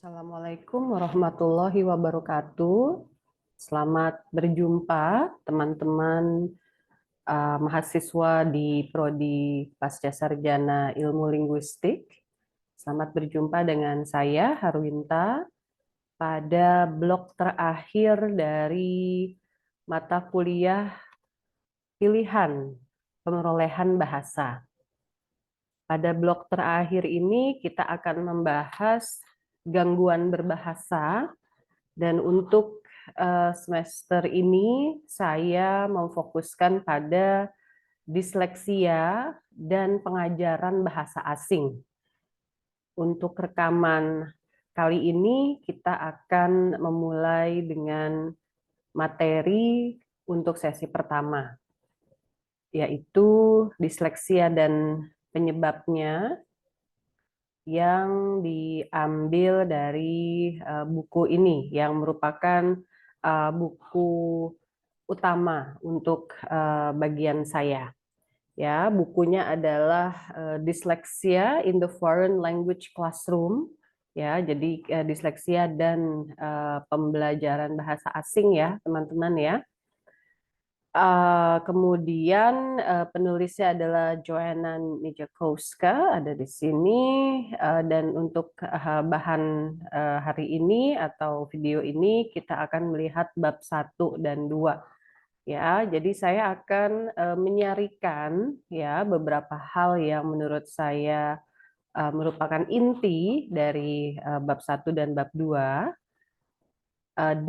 Assalamualaikum warahmatullahi wabarakatuh. Selamat berjumpa teman-teman mahasiswa di Prodi Pasca Sarjana Ilmu Linguistik. Selamat berjumpa dengan saya Harwinta pada blok terakhir dari mata kuliah pilihan perolehan bahasa. Pada blok terakhir ini kita akan membahas gangguan berbahasa. Dan untuk semester ini saya memfokuskan pada disleksia dan pengajaran bahasa asing. Untuk rekaman kali ini kita akan memulai dengan materi untuk sesi pertama, yaitu disleksia dan penyebabnya yang diambil dari buku ini yang merupakan buku utama untuk bagian saya. Ya, bukunya adalah Dyslexia in the Foreign Language Classroom. Ya, jadi disleksia dan pembelajaran bahasa asing ya, teman-teman ya. Kemudian penulisnya adalah Joanna Nijakowska, ada di sini. Dan untuk bahan hari ini atau video ini kita akan melihat bab 1 dan 2. Ya, jadi saya akan menyarikan ya beberapa hal yang menurut saya merupakan inti dari bab 1 dan bab 2.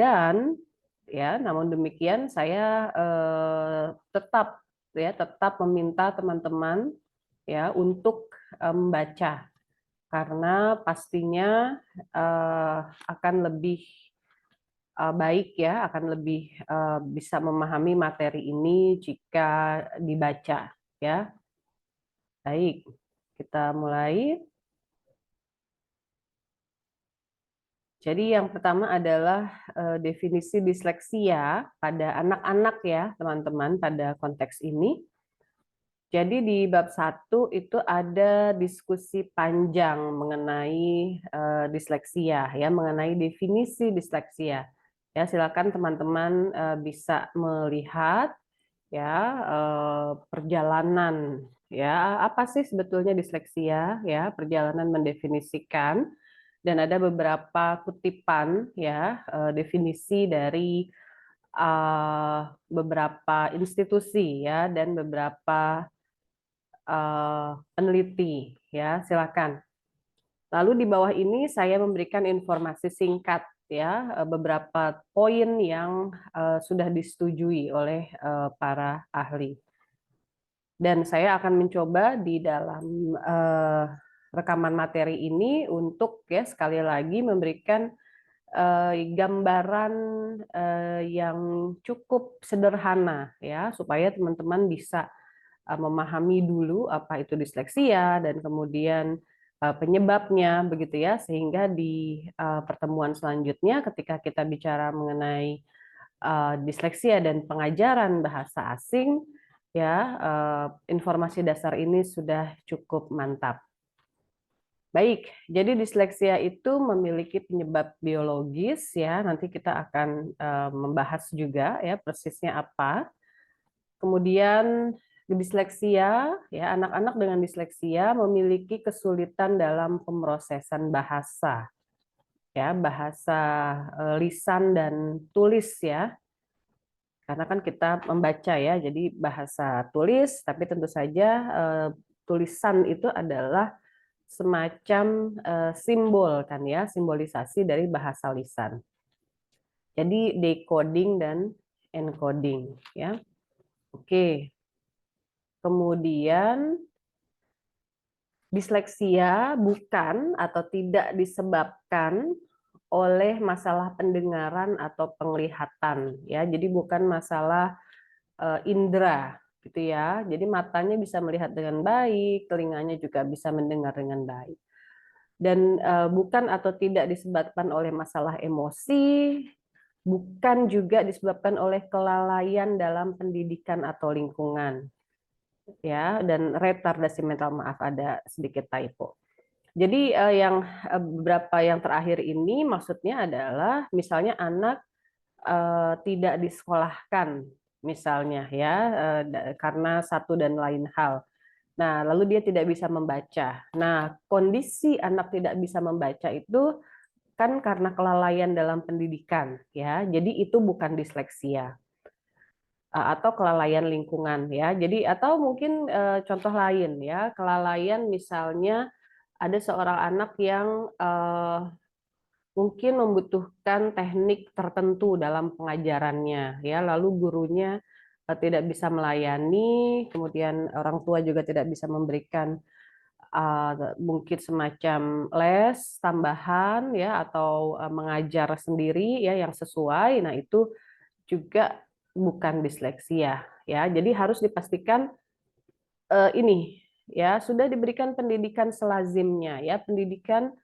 Dan ya, namun demikian saya tetap meminta teman-teman ya untuk membaca karena pastinya akan lebih baik ya, akan lebih bisa memahami materi ini jika dibaca ya. Baik, kita mulai. Jadi yang pertama adalah definisi disleksia pada anak-anak ya, teman-teman, pada konteks ini. Jadi di bab 1 itu ada diskusi panjang mengenai disleksia ya, mengenai definisi disleksia. Ya, silakan teman-teman bisa melihat ya perjalanan ya, apa sih sebetulnya disleksia ya, perjalanan mendefinisikan. Dan ada beberapa kutipan ya definisi dari beberapa institusi ya dan beberapa peneliti ya, silakan. Lalu di bawah ini saya memberikan informasi singkat ya, beberapa poin yang sudah disetujui oleh para ahli. Dan saya akan mencoba di dalam rekaman materi ini untuk ya sekali lagi memberikan gambaran yang cukup sederhana ya supaya teman-teman bisa memahami dulu apa itu disleksia dan kemudian penyebabnya begitu ya, sehingga di pertemuan selanjutnya ketika kita bicara mengenai disleksia dan pengajaran bahasa asing ya, informasi dasar ini sudah cukup mantap. Baik, jadi disleksia itu memiliki penyebab biologis ya. Nanti kita akan membahas juga ya persisnya apa. Kemudian disleksia ya, anak-anak dengan disleksia memiliki kesulitan dalam pemrosesan bahasa. Ya, bahasa lisan dan tulis ya. Karena kan kita membaca ya, jadi bahasa tulis, tapi tentu saja tulisan itu adalah semacam simbol kan ya, simbolisasi dari bahasa lisan. Jadi decoding dan encoding ya. Oke. Kemudian disleksia bukan atau tidak disebabkan oleh masalah pendengaran atau penglihatan ya. Jadi bukan masalah indera gitu ya. Jadi matanya bisa melihat dengan baik, telinganya juga bisa mendengar dengan baik. Dan bukan atau tidak disebabkan oleh masalah emosi, bukan juga disebabkan oleh kelalaian dalam pendidikan atau lingkungan. Ya, dan retardasi mental, maaf ada sedikit typo. Jadi yang beberapa yang terakhir ini maksudnya adalah misalnya anak tidak disekolahkan misalnya ya karena satu dan lain hal. Nah, lalu dia tidak bisa membaca. Nah, kondisi anak tidak bisa membaca itu kan karena kelalaian dalam pendidikan ya. Jadi itu bukan disleksia atau kelalaian lingkungan ya. Jadi atau mungkin contoh lain ya, kelalaian misalnya ada seorang anak yang mungkin membutuhkan teknik tertentu dalam pengajarannya ya, lalu gurunya tidak bisa melayani, kemudian orang tua juga tidak bisa memberikan mungkin semacam les tambahan ya atau mengajar sendiri ya yang sesuai. Nah, itu juga bukan disleksia ya. Jadi harus dipastikan ini ya sudah diberikan pendidikan selazimnya ya, pendidikan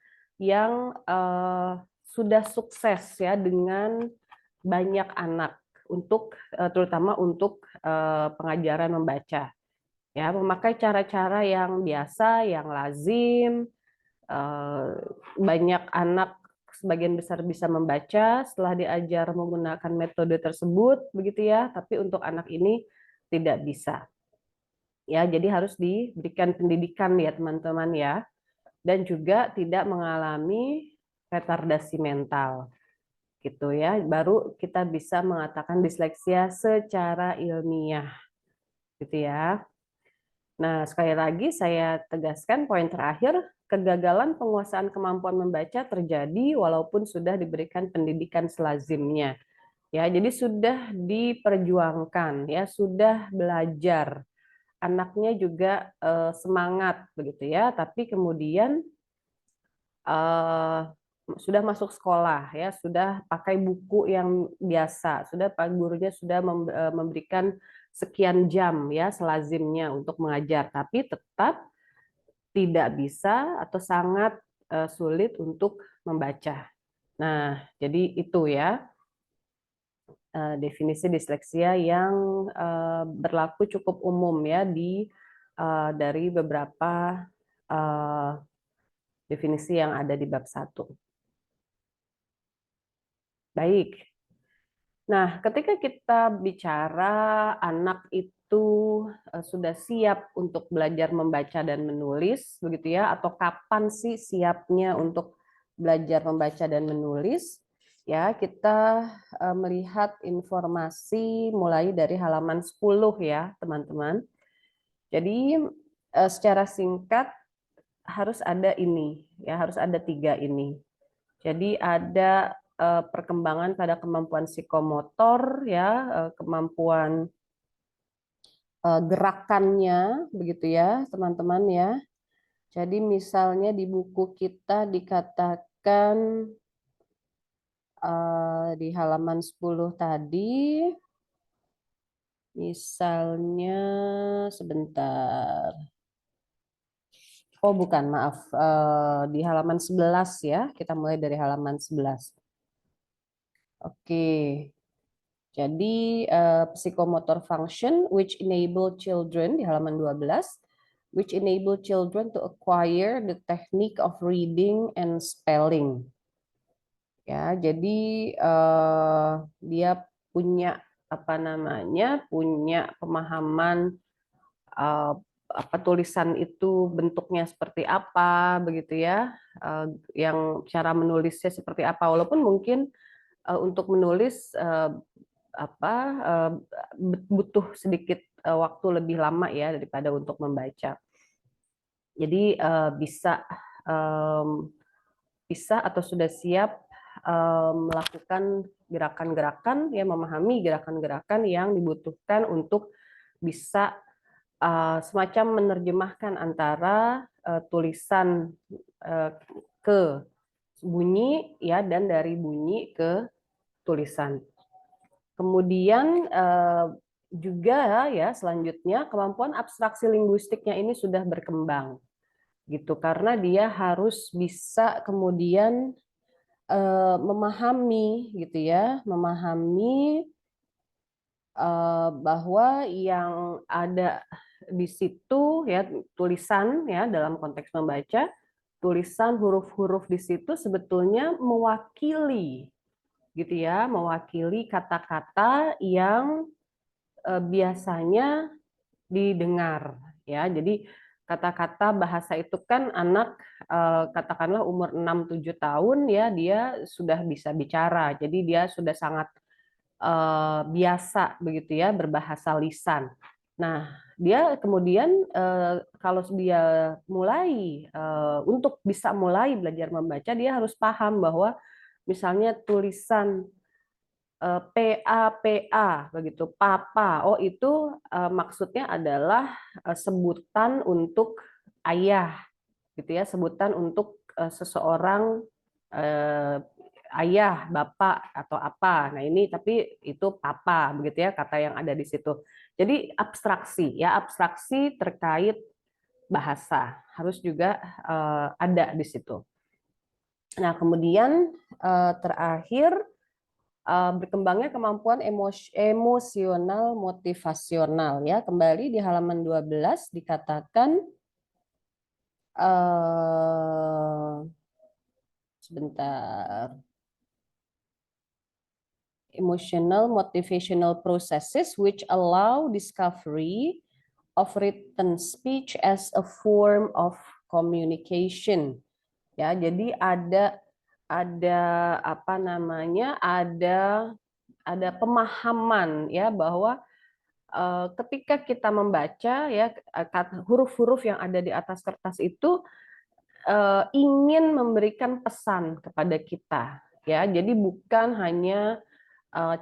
yang sudah sukses ya dengan banyak anak untuk terutama untuk pengajaran membaca ya, memakai cara-cara yang biasa, yang lazim. Banyak anak sebagian besar bisa membaca setelah diajar menggunakan metode tersebut, begitu ya. Tapi untuk anak ini tidak bisa. Ya, jadi harus diberikan pendidikan ya teman-teman ya, dan juga tidak mengalami retardasi mental gitu ya. Baru kita bisa mengatakan disleksia secara ilmiah gitu ya. Nah, sekali lagi saya tegaskan poin terakhir, kegagalan penguasaan kemampuan membaca terjadi walaupun sudah diberikan pendidikan selazimnya. Ya, jadi sudah diperjuangkan, ya, sudah belajar. Anaknya juga semangat begitu ya, tapi kemudian eh, sudah masuk sekolah ya, sudah pakai buku yang biasa, sudah Pak gurunya sudah memberikan sekian jam ya selazimnya untuk mengajar, tapi tetap tidak bisa atau sangat sulit untuk membaca. Nah, jadi itu ya definisi disleksia yang berlaku cukup umum ya di dari beberapa eh, definisi yang ada di bab 1. Baik. Nah, ketika kita bicara anak itu sudah siap untuk belajar membaca dan menulis, begitu ya, atau kapan sih siapnya untuk belajar membaca dan menulis? Ya, kita melihat informasi mulai dari halaman 10 ya, teman-teman. Jadi secara singkat harus ada ini, ya, harus ada 3 ini. Jadi ada perkembangan pada kemampuan psikomotor ya, kemampuan gerakannya begitu ya, teman-teman ya. Jadi misalnya di buku kita dikatakan di halaman 10 tadi, misalnya sebentar. Oh bukan, maaf. Di halaman 11 ya, kita mulai dari halaman 11. Oke. Jadi psychomotor function which enable children di halaman 12 which enable children to acquire the technique of reading and spelling. Ya, jadi dia punya apa namanya? Punya pemahaman apa tulisan itu bentuknya seperti apa begitu ya. Yang cara menulisnya seperti apa walaupun mungkin untuk menulis apa butuh sedikit waktu lebih lama ya daripada untuk membaca. Jadi bisa atau sudah siap melakukan gerakan-gerakan ya, memahami gerakan-gerakan yang dibutuhkan untuk bisa semacam menerjemahkan antara tulisan ke bunyi ya, dan dari bunyi ke tulisan. Kemudian juga ya selanjutnya kemampuan abstraksi linguistiknya ini sudah berkembang gitu, karena dia harus bisa kemudian memahami gitu ya, memahami bahwa yang ada di situ ya tulisan ya dalam konteks membaca tulisan huruf-huruf di situ sebetulnya mewakili gitu ya, mewakili kata-kata yang biasanya didengar ya. Jadi kata-kata bahasa itu kan anak katakanlah umur 6-7 tahun ya, dia sudah bisa bicara. Jadi dia sudah sangat biasa begitu ya berbahasa lisan. Nah, dia kemudian kalau dia mulai untuk bisa mulai belajar membaca, dia harus paham bahwa misalnya tulisan PA begitu, papa. Oh, itu maksudnya adalah sebutan untuk ayah gitu ya, sebutan untuk seseorang eh, ayah, bapak atau apa. Nah, ini tapi itu papa begitu ya kata yang ada di situ. Jadi abstraksi ya, abstraksi terkait bahasa harus juga ada di situ. Nah, kemudian terakhir berkembangnya kemampuan emosional motivasional ya. Kembali di halaman 12 dikatakan sebentar. Emotional motivational processes which allow discovery of written speech as a form of communication. Ya, jadi ada apa namanya? Ada pemahaman ya bahwa ketika kita membaca ya huruf-huruf yang ada di atas kertas itu ingin memberikan pesan kepada kita ya. Jadi bukan hanya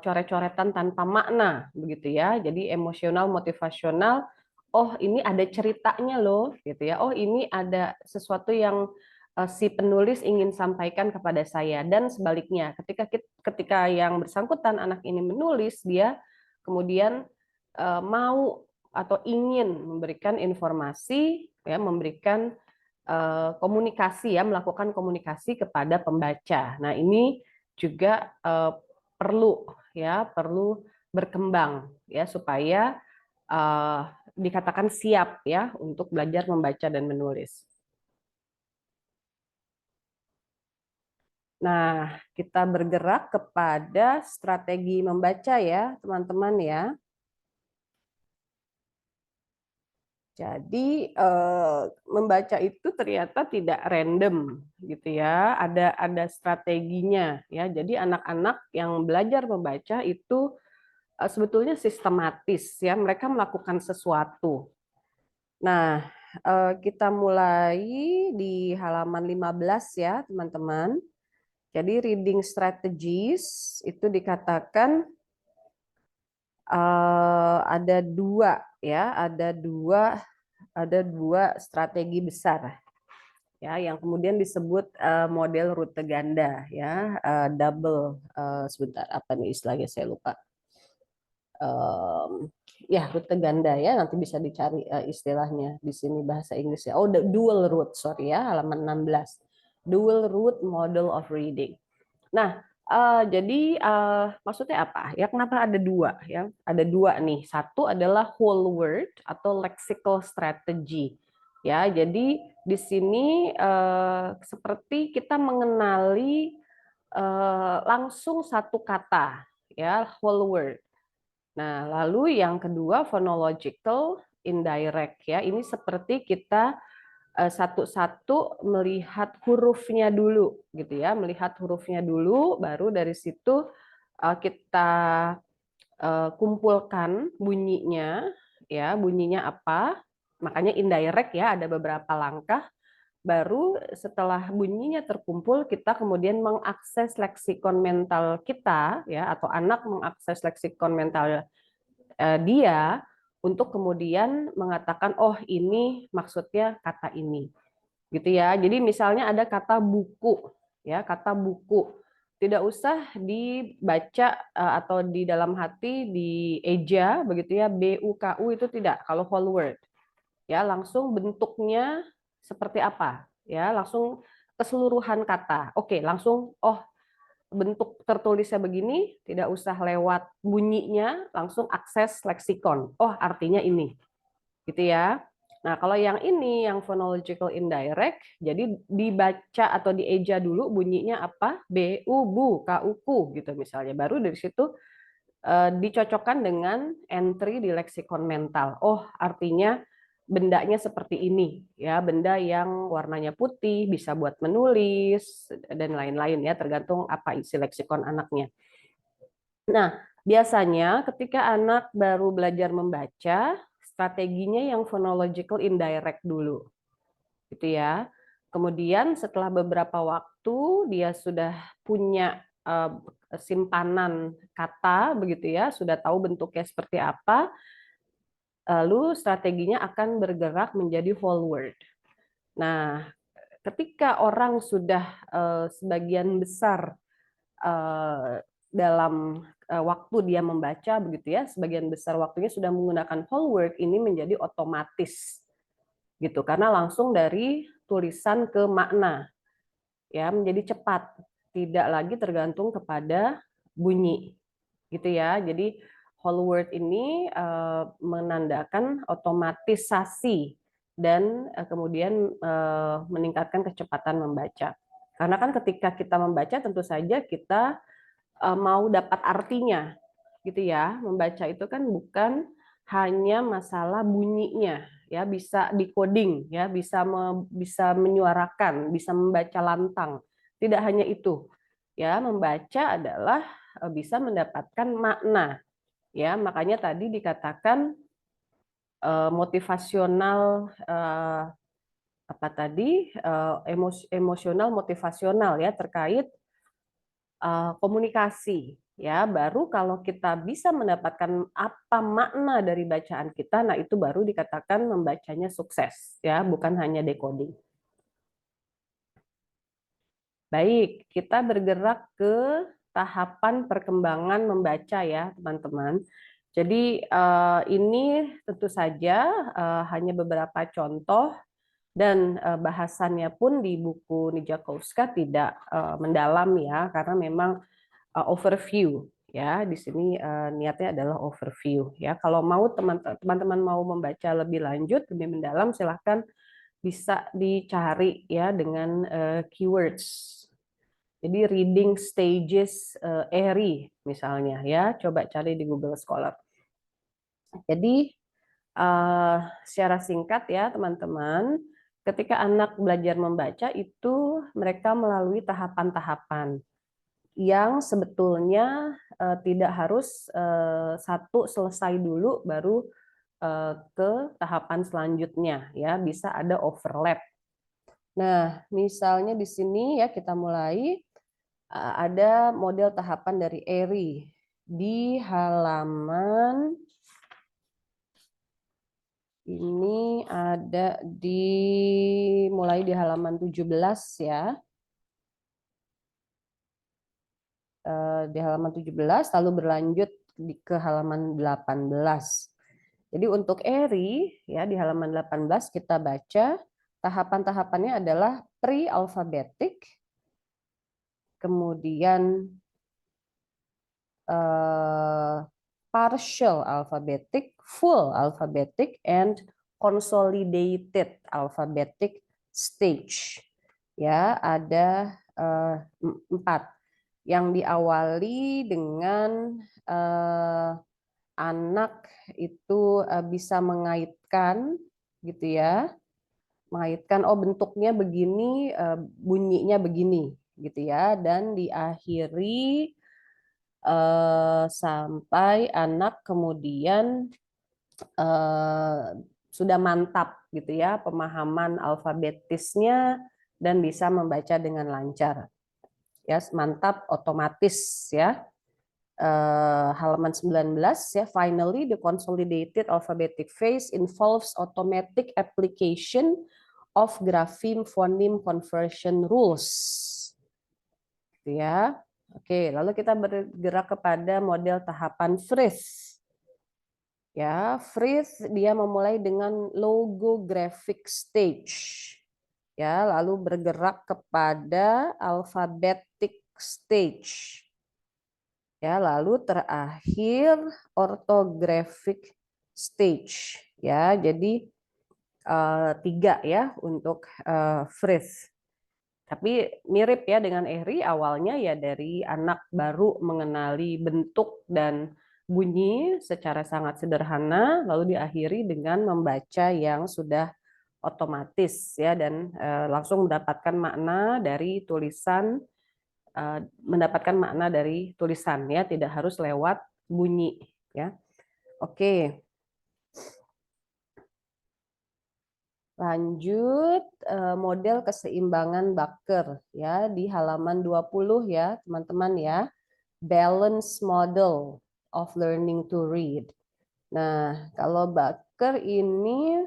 coret-coretan tanpa makna begitu ya. Jadi emosional motivasional, oh ini ada ceritanya loh gitu ya. Oh ini ada sesuatu yang si penulis ingin sampaikan kepada saya, dan sebaliknya ketika yang bersangkutan anak ini menulis, dia kemudian mau atau ingin memberikan informasi ya, memberikan komunikasi ya, melakukan komunikasi kepada pembaca. Nah, ini juga perlu berkembang ya supaya dikatakan siap ya untuk belajar membaca dan menulis. Nah, kita bergerak kepada strategi membaca ya, teman-teman ya. Jadi membaca itu ternyata tidak random gitu ya, ada strateginya ya. Jadi anak-anak yang belajar membaca itu sebetulnya sistematis ya, mereka melakukan sesuatu. Nah, kita mulai di halaman 15 ya, teman-teman. Jadi reading strategies itu dikatakan ada dua ya, ada dua strategi besar ya yang kemudian disebut model rute ganda ya, double sebentar apa nih istilahnya saya lupa. Ya rute ganda ya, nanti bisa dicari istilahnya di sini bahasa Inggrisnya. Oh, the dual route, sorry ya, halaman 16. Dual route model of reading. Nah, jadi maksudnya apa? Ya kenapa ada dua ya? Ada dua nih. Satu adalah whole word atau lexical strategy. Ya, jadi di sini seperti kita mengenali langsung satu kata ya, whole word. Nah, lalu yang kedua phonological indirect ya. Ini seperti kita satu-satu melihat hurufnya dulu gitu ya, melihat hurufnya dulu baru dari situ kita kumpulkan bunyinya ya, bunyinya apa? Makanya indirect ya, ada beberapa langkah. Baru setelah bunyinya terkumpul, kita kemudian mengakses leksikon mental kita ya, atau anak mengakses leksikon mental dia untuk kemudian mengatakan oh ini maksudnya kata ini gitu ya. Jadi misalnya ada kata buku ya, kata buku tidak usah dibaca atau di dalam hati dieja begitu ya, BUKU itu tidak kalau whole word ya, langsung bentuknya seperti apa ya, langsung keseluruhan kata. Oke, langsung oh bentuk tertulisnya begini, tidak usah lewat bunyinya, langsung akses leksikon. Oh, artinya ini. Gitu ya. Nah, kalau yang ini, yang phonological indirect, jadi dibaca atau dieja dulu bunyinya apa? B, U, bu, K, U, ku, gitu misalnya. Baru dari situ dicocokkan dengan entry di leksikon mental. Oh, artinya bendanya seperti ini, ya, benda yang warnanya putih, bisa buat menulis, dan lain-lain ya, tergantung apa isi leksikon anaknya. Nah, biasanya ketika anak baru belajar membaca, strateginya yang phonological indirect dulu, gitu ya. Kemudian setelah beberapa waktu dia sudah punya simpanan kata, begitu ya, sudah tahu bentuknya seperti apa, lalu strateginya akan bergerak menjadi whole word. Nah, ketika orang sudah sebagian besar dalam waktu dia membaca begitu ya, sebagian besar waktunya sudah menggunakan whole word, ini menjadi otomatis gitu, karena langsung dari tulisan ke makna ya, menjadi cepat, tidak lagi tergantung kepada bunyi gitu ya. Jadi whole word ini menandakan otomatisasi dan kemudian meningkatkan kecepatan membaca. Karena kan ketika kita membaca tentu saja kita mau dapat artinya gitu ya. Membaca itu kan bukan hanya masalah bunyinya ya, bisa decoding ya, bisa menyuarakan, bisa membaca lantang. Tidak hanya itu. Ya, membaca adalah bisa mendapatkan makna. Ya, makanya tadi dikatakan motivasional apa tadi emosional motivasional ya, terkait komunikasi ya. Baru kalau kita bisa mendapatkan apa makna dari bacaan kita, nah itu baru dikatakan membacanya sukses ya, bukan hanya decoding. Baik, kita bergerak ke tahapan perkembangan membaca ya, teman-teman. Jadi ini tentu saja hanya beberapa contoh, dan bahasannya pun di buku Nijakowska tidak mendalam ya, karena memang overview ya. Di sini niatnya adalah overview ya. Kalau mau teman-teman mau membaca lebih lanjut, lebih mendalam, silahkan bisa dicari ya dengan keywords. Jadi reading stages ERI misalnya ya, coba cari di Google Scholar. Jadi secara singkat ya teman-teman, ketika anak belajar membaca itu mereka melalui tahapan-tahapan yang sebetulnya tidak harus satu selesai dulu baru ke tahapan selanjutnya ya, bisa ada overlap. Nah, misalnya di sini ya kita mulai ada model tahapan dari ERI di halaman ini, ada mulai di halaman 17 ya. Di halaman 17 lalu berlanjut ke halaman 18. Jadi untuk ERI ya di halaman 18 kita baca tahapan-tahapannya adalah pre-alfabetik, kemudian partial alphabetic, full alphabetic, and consolidated alphabetic stage. Ya, ada 4 yang diawali dengan anak itu bisa mengaitkan gitu ya, mengaitkan oh bentuknya begini, bunyinya begini gitu ya, dan diakhiri sampai anak kemudian sudah mantap gitu ya pemahaman alfabetisnya dan bisa membaca dengan lancar ya, mantap otomatis ya. Halaman 19 ya, finally the consolidated alphabetic phase involves automatic application of grapheme phoneme conversion rules gitu ya. Oke, lalu kita bergerak kepada model tahapan Frith. Ya, Frith dia memulai dengan logographic stage. Ya, lalu bergerak kepada alphabetic stage. Ya, lalu terakhir orthographic stage. Ya, jadi 3 ya untuk Frith. Tapi mirip ya dengan Ehri, awalnya ya dari anak baru mengenali bentuk dan bunyi secara sangat sederhana, lalu diakhiri dengan membaca yang sudah otomatis ya, dan langsung mendapatkan makna dari tulisan, ya, tidak harus lewat bunyi ya. Oke. Lanjut model keseimbangan Bakker ya di halaman 20 ya, teman-teman ya. Balance model of learning to read. Nah, kalau Bakker ini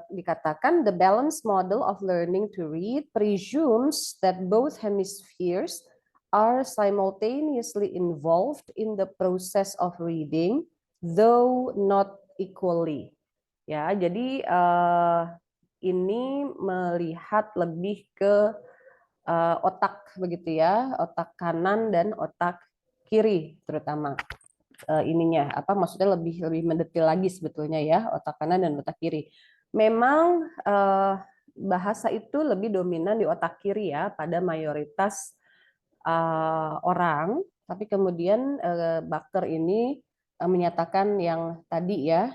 dikatakan the balance model of learning to read presumes that both hemispheres are simultaneously involved in the process of reading, though not equally. Ya, jadi ini melihat lebih ke otak begitu ya, otak kanan dan otak kiri terutama. Ininya apa maksudnya lebih mendetil lagi sebetulnya ya, otak kanan dan otak kiri. Memang bahasa itu lebih dominan di otak kiri ya pada mayoritas orang, tapi kemudian Bakker ini menyatakan yang tadi ya,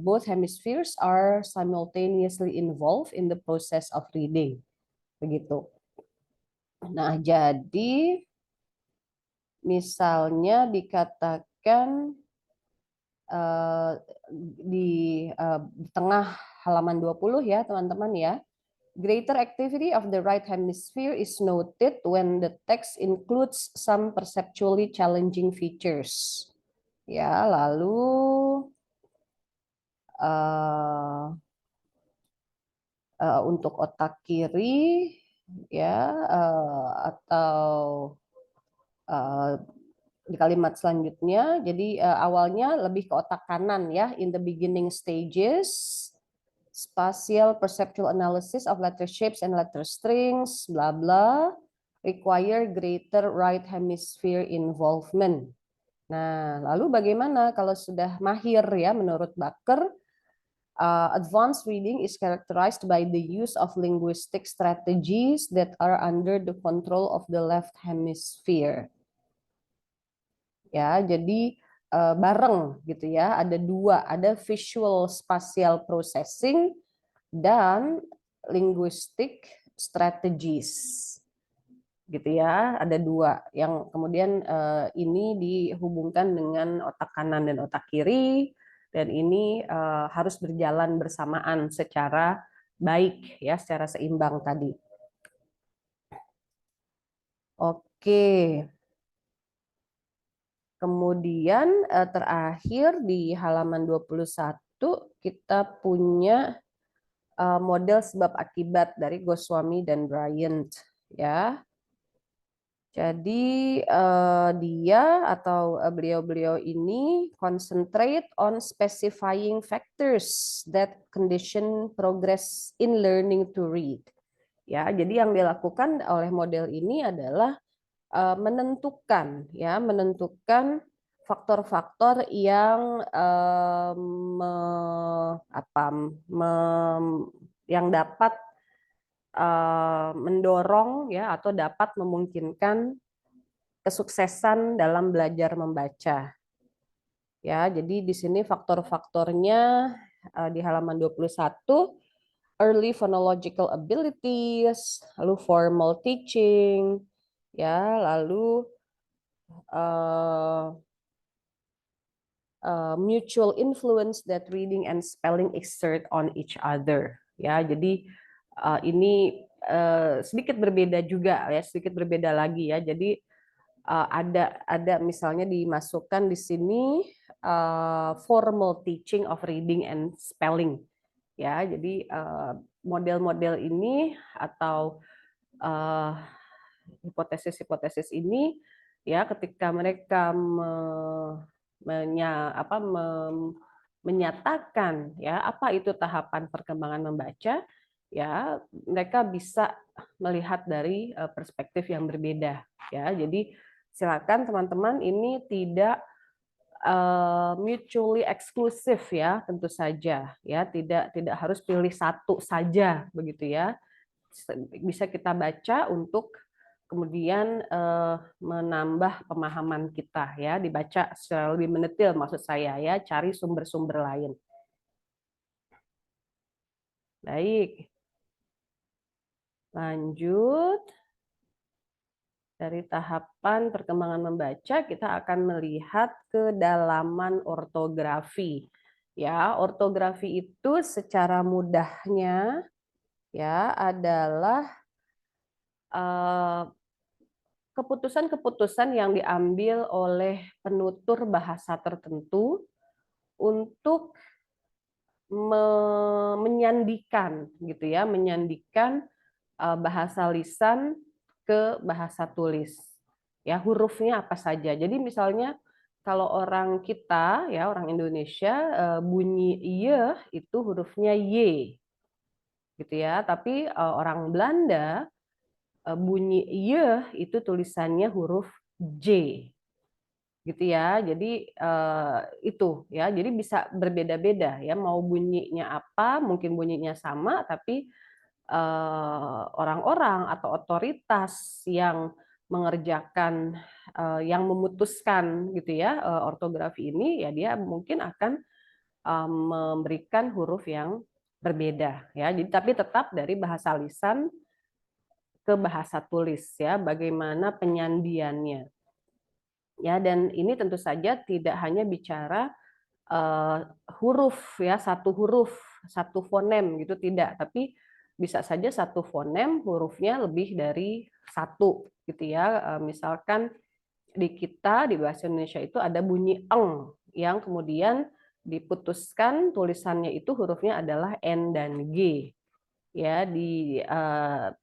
both hemispheres are simultaneously involved in the process of reading. Begitu. Nah, jadi misalnya dikatakan di tengah halaman 20 ya, teman-teman ya. Greater activity of the right hemisphere is noted when the text includes some perceptually challenging features. Ya, lalu untuk otak kiri ya atau di kalimat selanjutnya, jadi awalnya lebih ke otak kanan ya, in the beginning stages, spatial perceptual analysis of letter shapes and letter strings, bla bla, require greater right hemisphere involvement. Nah, lalu bagaimana kalau sudah mahir ya menurut Bakker? Advanced reading is characterized by the use of linguistic strategies that are under the control of the left hemisphere. Ya, jadi bareng gitu ya, ada dua, ada visual spatial processing dan linguistic strategies gitu ya, ada dua yang kemudian ini dihubungkan dengan otak kanan dan otak kiri, dan ini harus berjalan bersamaan secara baik ya, secara seimbang tadi. Oke. Kemudian terakhir di halaman 21 kita punya model sebab akibat dari Goswami dan Bryant ya. Jadi dia atau beliau-beliau ini concentrate on specifying factors that condition progress in learning to read. Ya, jadi yang dilakukan oleh model ini adalah menentukan faktor-faktor yang yang dapat mendorong ya atau dapat memungkinkan kesuksesan dalam belajar membaca. Ya, jadi di sini faktor-faktornya di halaman 21, early phonological abilities, lalu formal teaching, ya, lalu mutual influence that reading and spelling exert on each other. Ya, jadi ini sedikit berbeda juga ya, sedikit berbeda lagi ya. Jadi ada misalnya dimasukkan di sini formal teaching of reading and spelling. Ya, jadi model-model ini atau hipotesis-hipotesis ini ya ketika mereka menyatakan ya apa itu tahapan perkembangan membaca, ya mereka bisa melihat dari perspektif yang berbeda ya. Jadi silakan teman-teman ini tidak mutually exclusive ya, tentu saja ya, tidak harus pilih satu saja begitu ya. Bisa kita baca untuk kemudian menambah pemahaman kita ya, dibaca secara lebih mendetil maksud saya ya, cari sumber-sumber lain. Baik. Lanjut. Dari tahapan perkembangan membaca, kita akan melihat kedalaman ortografi. Ya, ortografi itu secara mudahnya ya adalah keputusan-keputusan yang diambil oleh penutur bahasa tertentu untuk menyandikan gitu ya, menyandikan bahasa lisan ke bahasa tulis. Ya, hurufnya apa saja. Jadi misalnya kalau orang kita ya, orang Indonesia bunyi y itu hurufnya y. Gitu ya. Tapi orang Belanda bunyi y itu tulisannya huruf j. Gitu ya. Jadi itu ya. Jadi bisa berbeda-beda ya, mau bunyinya apa, mungkin bunyinya sama tapi orang-orang atau otoritas yang mengerjakan, yang memutuskan gitu ya ortografi ini, ya dia mungkin akan memberikan huruf yang berbeda ya. Jadi tapi tetap dari bahasa lisan ke bahasa tulis ya, bagaimana penyandiannya. Ya, dan ini tentu saja tidak hanya bicara huruf ya, satu huruf, satu fonem gitu tidak, tapi bisa saja satu fonem hurufnya lebih dari satu gitu ya. Misalkan di kita di bahasa Indonesia itu ada bunyi eng yang kemudian diputuskan tulisannya itu hurufnya adalah n dan g. Ya, di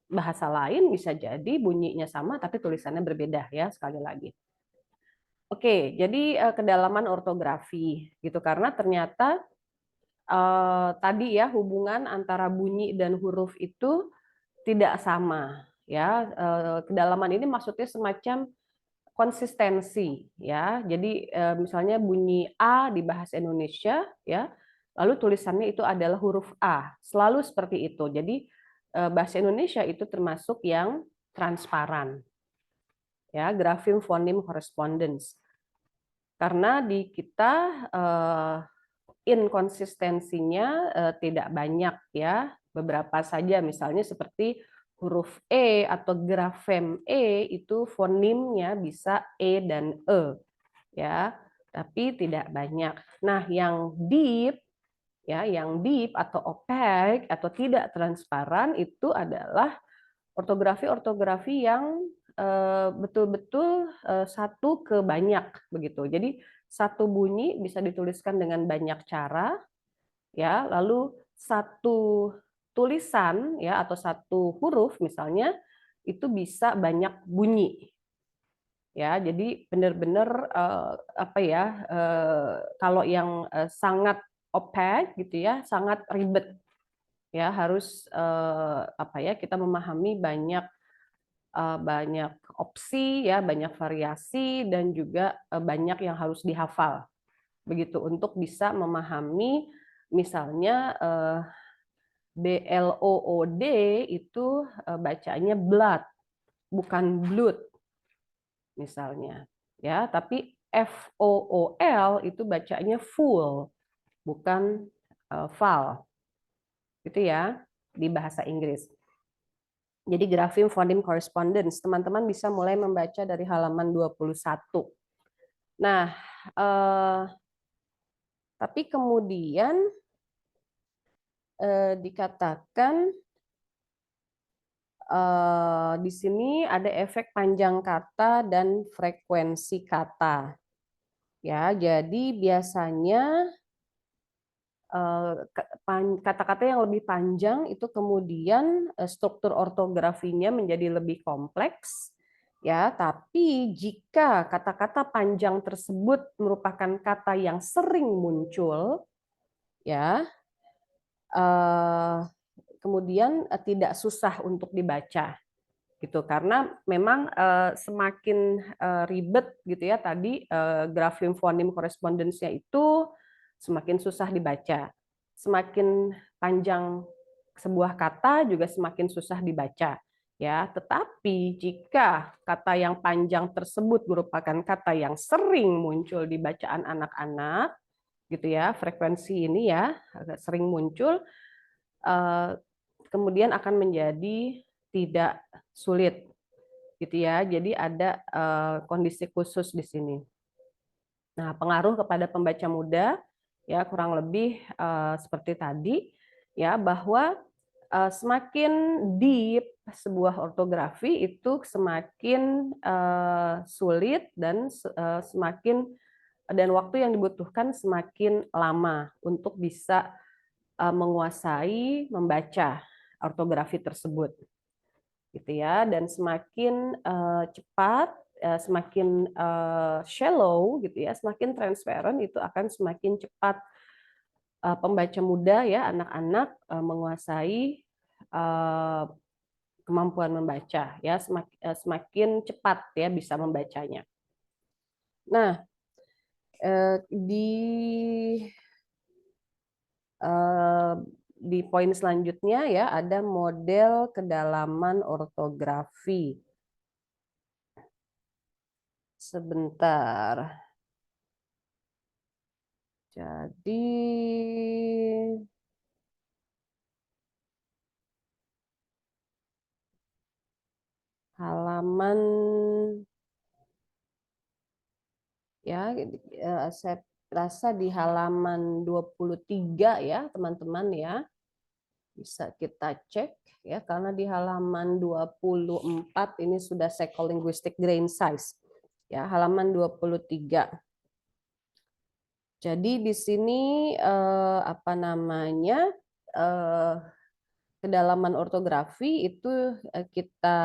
bahasa lain bisa jadi bunyinya sama tapi tulisannya berbeda ya, sekali lagi. Oke, jadi kedalaman ortografi gitu, karena ternyata tadi ya hubungan antara bunyi dan huruf itu tidak sama ya. Kedalaman ini maksudnya semacam konsistensi ya. Jadi misalnya bunyi A di bahasa Indonesia ya, lalu tulisannya itu adalah huruf A, selalu seperti itu. Jadi bahasa Indonesia itu termasuk yang transparan ya, grafem fonem correspondence. Karena di kita inkonsistensinya tidak banyak ya, beberapa saja, misalnya seperti huruf E atau grafem E itu fonimnya bisa E dan E ya, tapi tidak banyak. Nah, yang deep ya, yang deep atau opaque atau tidak transparan itu adalah ortografi-ortografi yang betul-betul satu ke banyak begitu. Jadi satu bunyi bisa dituliskan dengan banyak cara ya, lalu satu tulisan ya atau satu huruf misalnya itu bisa banyak bunyi. Ya, jadi benar-benar apa ya, kalau yang sangat opaque gitu ya, sangat ribet ya, harus apa ya, kita memahami banyak banyak opsi ya, banyak variasi dan juga banyak yang harus dihafal begitu untuk bisa memahami misalnya BLOOD itu bacanya blood bukan blood misalnya ya, tapi FOOL itu bacanya full bukan val gitu ya di bahasa Inggris. Jadi grafem fonem correspondence, teman-teman bisa mulai membaca dari halaman 21. Nah, tapi kemudian dikatakan di sini ada efek panjang kata dan frekuensi kata. Ya, jadi biasanya kata-kata yang lebih panjang itu kemudian struktur ortografinya menjadi lebih kompleks ya, tapi jika kata-kata panjang tersebut merupakan kata yang sering muncul ya, kemudian tidak susah untuk dibaca gitu. Karena memang semakin ribet gitu ya tadi grafem fonem correspondence-nya itu semakin susah dibaca. Semakin panjang sebuah kata juga semakin susah dibaca. Ya, tetapi jika kata yang panjang tersebut merupakan kata yang sering muncul di bacaan anak-anak, gitu ya, frekuensi ini ya agak sering muncul, kemudian akan menjadi tidak sulit, gitu ya. Jadi ada kondisi khusus di sini. Nah, pengaruh kepada pembaca muda ya kurang lebih seperti tadi ya, bahwa semakin deep sebuah ortografi itu semakin sulit dan semakin dan waktu yang dibutuhkan semakin lama untuk bisa menguasai membaca ortografi tersebut, gitu ya. Dan semakin cepat, semakin shallow, gitu ya, semakin transparent itu akan semakin cepat pembaca muda ya, anak-anak menguasai kemampuan membaca ya, semakin cepat ya bisa membacanya. Nah, di di poin selanjutnya ya ada model kedalaman ortografi. Sebentar. Jadi halaman ya saya rasa di halaman 23 ya teman-teman ya. Bisa kita cek ya karena di halaman 24 ini sudah psycholinguistic grain size. Ya, halaman 23. Jadi di sini apa namanya kedalaman ortografi itu kita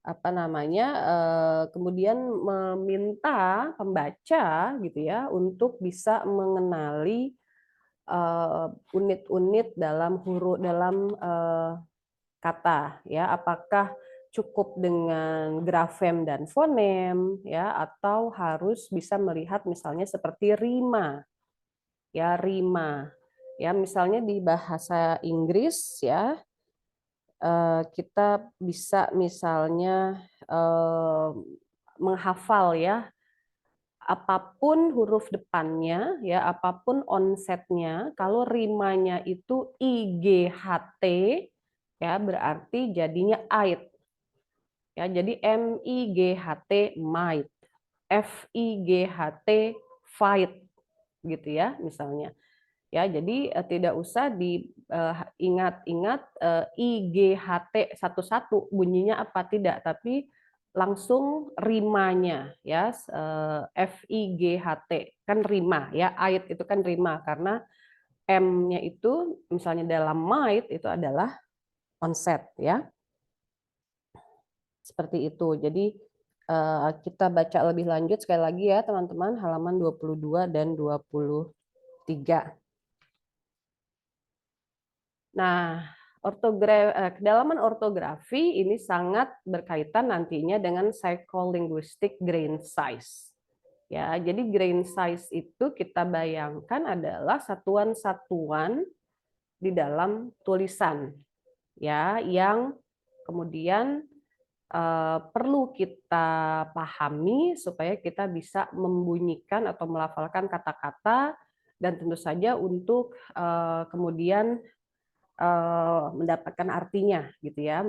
apa namanya kemudian meminta pembaca gitu ya untuk bisa mengenali unit-unit dalam huruf dalam kata ya, apakah cukup dengan grafem dan fonem ya atau harus bisa melihat misalnya seperti rima ya, rima ya, misalnya di bahasa Inggris ya kita bisa misalnya menghafal ya apapun huruf depannya ya, apapun onsetnya, kalau rimanya itu IGHT ya berarti jadinya ait. Ya, jadi MIGHT might, FIGHT fight gitu ya misalnya. Ya, jadi tidak usah diingat-ingat IGHT satu-satu bunyinya apa tidak, tapi langsung rimanya ya FIGHT kan rima ya, ait itu kan rima karena M-nya itu misalnya dalam might itu adalah onset ya. Seperti itu. Jadi kita baca lebih lanjut sekali lagi ya teman-teman halaman 22 dan 23. Nah, kedalaman ortografi ini sangat berkaitan nantinya dengan psycholinguistic grain size. Ya, jadi grain size itu kita bayangkan adalah satuan-satuan di dalam tulisan ya yang kemudian perlu kita pahami supaya kita bisa membunyikan atau melafalkan kata-kata dan tentu saja untuk kemudian mendapatkan artinya gitu ya,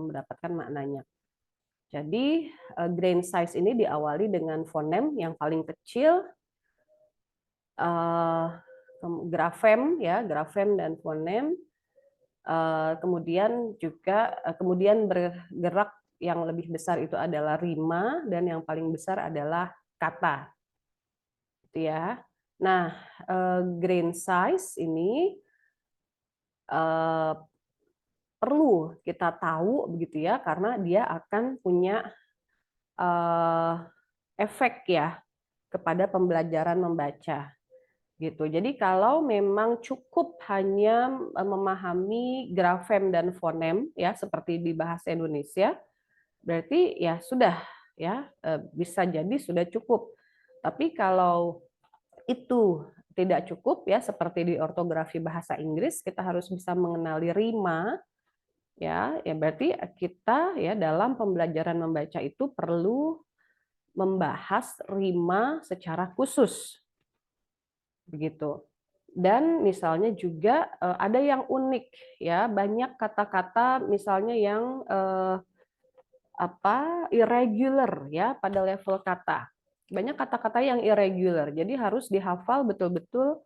mendapatkan maknanya. Jadi grain size ini diawali dengan fonem yang paling kecil, grafem ya, grafem dan fonem. Kemudian juga kemudian bergerak yang lebih besar itu adalah rima dan yang paling besar adalah kata. Gitu ya. Nah, grain size ini perlu kita tahu begitu ya karena dia akan punya efek ya kepada pembelajaran membaca. gitu. Jadi kalau memang cukup hanya memahami grafem dan fonem ya seperti di bahasa Indonesia, berarti ya sudah ya bisa jadi sudah cukup. Tapi kalau itu tidak cukup ya seperti di ortografi bahasa Inggris, kita harus bisa mengenali rima ya, ya berarti kita ya dalam pembelajaran membaca itu perlu membahas rima secara khusus begitu. Dan misalnya juga ada yang unik ya, banyak kata-kata misalnya yang irregular ya pada level kata. Banyak kata-kata yang irregular. Jadi harus dihafal betul-betul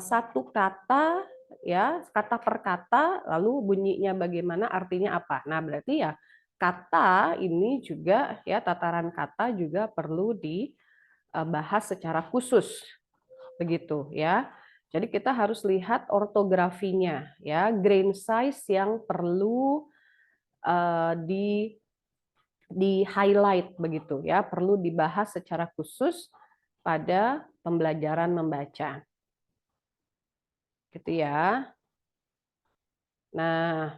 satu kata ya, kata per kata lalu bunyinya bagaimana, artinya apa. Nah, berarti ya kata ini juga ya tataran kata juga perlu dibahas secara khusus begitu ya. Jadi kita harus lihat ortografinya ya, grain size yang perlu di highlight begitu ya, perlu dibahas secara khusus pada pembelajaran membaca. Gitu ya. Nah,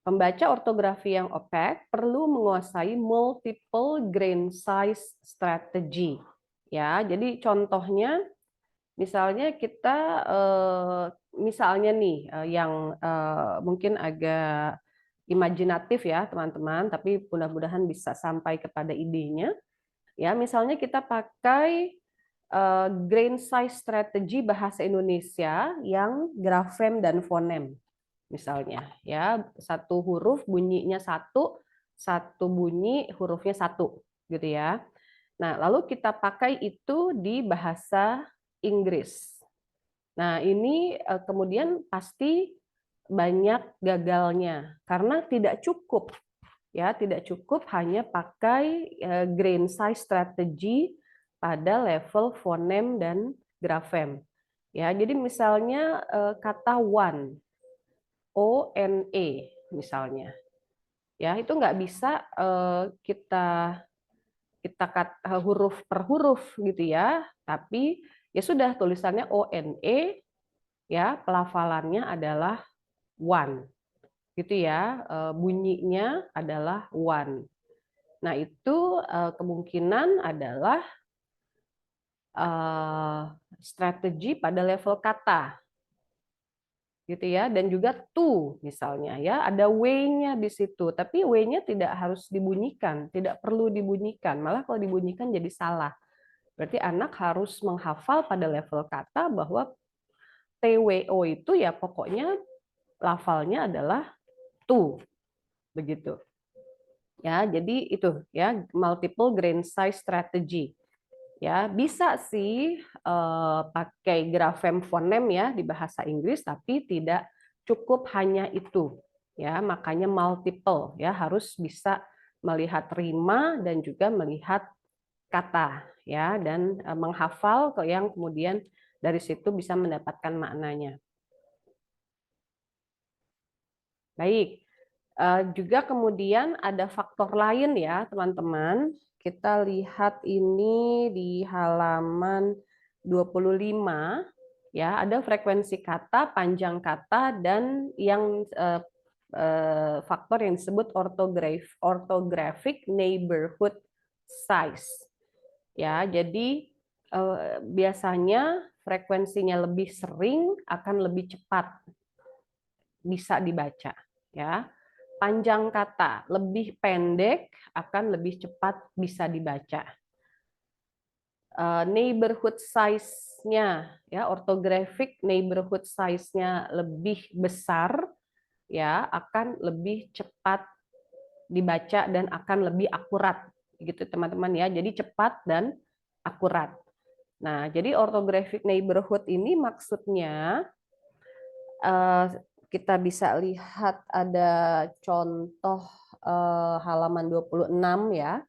pembaca ortografi yang opak perlu menguasai multiple grain size strategy. Ya, jadi contohnya misalnya kita misalnya nih yang mungkin agak imajinatif ya teman-teman, tapi mudah-mudahan bisa sampai kepada idenya. Ya, misalnya kita pakai grain size strategy bahasa Indonesia yang grafem dan fonem misalnya ya, satu huruf bunyinya satu, satu bunyi hurufnya satu gitu ya. Nah, lalu kita pakai itu di bahasa Inggris. Nah, ini kemudian pasti banyak gagalnya karena tidak cukup ya, tidak cukup hanya pakai grain size strategy pada level fonem dan grafem. Ya, jadi misalnya kata one, ONE misalnya. Ya, itu nggak bisa kita huruf per huruf gitu ya, tapi ya sudah tulisannya ONE ya, pelafalannya adalah one gitu ya, bunyinya adalah one. Nah, itu kemungkinan adalah strategi pada level kata gitu ya, dan juga to misalnya ya, ada w-nya di situ, tapi w-nya tidak harus dibunyikan, tidak perlu dibunyikan, malah kalau dibunyikan jadi salah. Berarti anak harus menghafal pada level kata bahwa TWO itu ya pokoknya lafalnya adalah to begitu. Ya, jadi itu ya multiple grain size strategy. Ya, bisa sih pakai grafem fonem ya di bahasa Inggris, tapi tidak cukup hanya itu. Ya, makanya multiple ya, harus bisa melihat rima dan juga melihat kata ya, dan menghafal ke yang kemudian dari situ bisa mendapatkan maknanya. Baik. Juga kemudian ada faktor lain ya, teman-teman. Kita lihat ini di halaman 25 ya, ada frekuensi kata, panjang kata, dan yang faktor yang disebut orthographic neighborhood size. Ya, jadi biasanya frekuensinya lebih sering akan lebih cepat bisa dibaca ya. Panjang kata lebih pendek akan lebih cepat bisa dibaca. Neighborhood size-nya ya, orthographic neighborhood size-nya lebih besar ya, akan lebih cepat dibaca dan akan lebih akurat gitu teman-teman ya. Jadi cepat dan akurat. Nah, jadi orthographic neighborhood ini maksudnya kita bisa lihat ada contoh halaman 26 ya.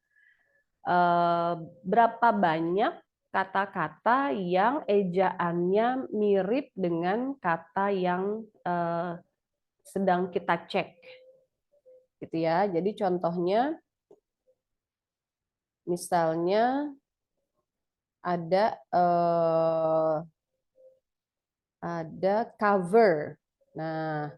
Berapa banyak kata-kata yang ejaannya mirip dengan kata yang sedang kita cek. Gitu ya. Jadi contohnya misalnya ada ada cover. Nah,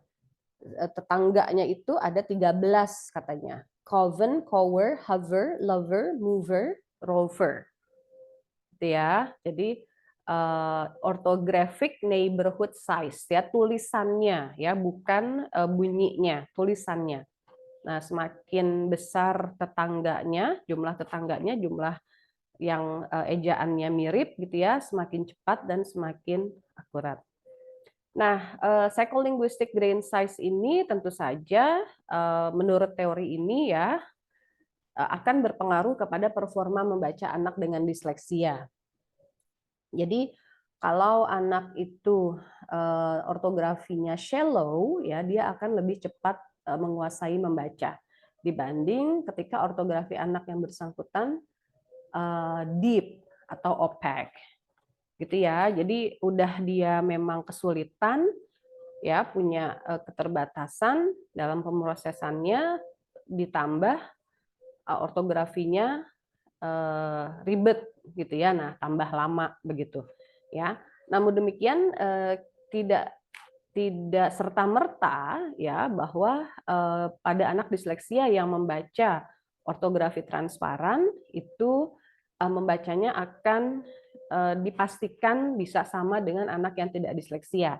tetangganya itu ada 13 katanya. Coven, cover, hover, lover, mover, rover. Gitu ya. Jadi orthographic neighborhood size ya, tulisannya ya, bukan bunyinya, tulisannya. Nah, semakin besar tetangganya, jumlah yang ejaannya mirip gitu ya, semakin cepat dan semakin akurat. Nah, psycholinguistic grain size ini tentu saja menurut teori ini ya akan berpengaruh kepada performa membaca anak dengan disleksia. Jadi kalau anak itu ortografinya shallow ya, dia akan lebih cepat menguasai membaca dibanding ketika ortografi anak yang bersangkutan deep atau opaque. Gitu ya. Jadi udah dia memang kesulitan ya, punya keterbatasan dalam pemrosesannya, ditambah ortografinya ribet gitu ya. Nah, tambah lama begitu ya. Namun demikian tidak serta-merta ya bahwa pada anak disleksia yang membaca ortografi transparan itu membacanya akan dipastikan bisa sama dengan anak yang tidak disleksia.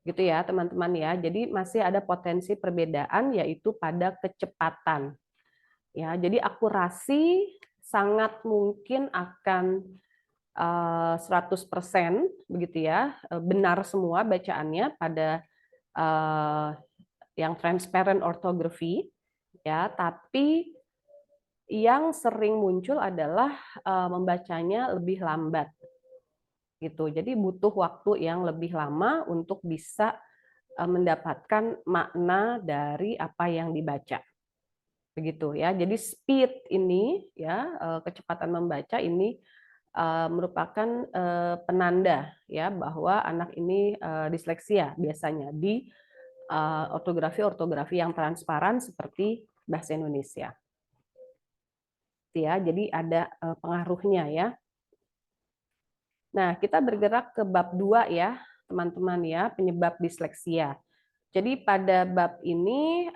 Gitu ya, teman-teman ya. Jadi masih ada potensi perbedaan yaitu pada kecepatan. Ya, jadi akurasi sangat mungkin akan 100% begitu ya, benar semua bacaannya pada yang transparent orthography ya, tapi yang sering muncul adalah membacanya lebih lambat gitu. Jadi butuh waktu yang lebih lama untuk bisa mendapatkan makna dari apa yang dibaca. Begitu ya. Jadi speed ini ya, kecepatan membaca ini merupakan penanda ya bahwa anak ini disleksia biasanya di ortografi yang transparan seperti bahasa Indonesia. Ya, jadi ada pengaruhnya ya. Nah, kita bergerak ke bab 2 ya, teman-teman ya, penyebab disleksia. Jadi pada bab ini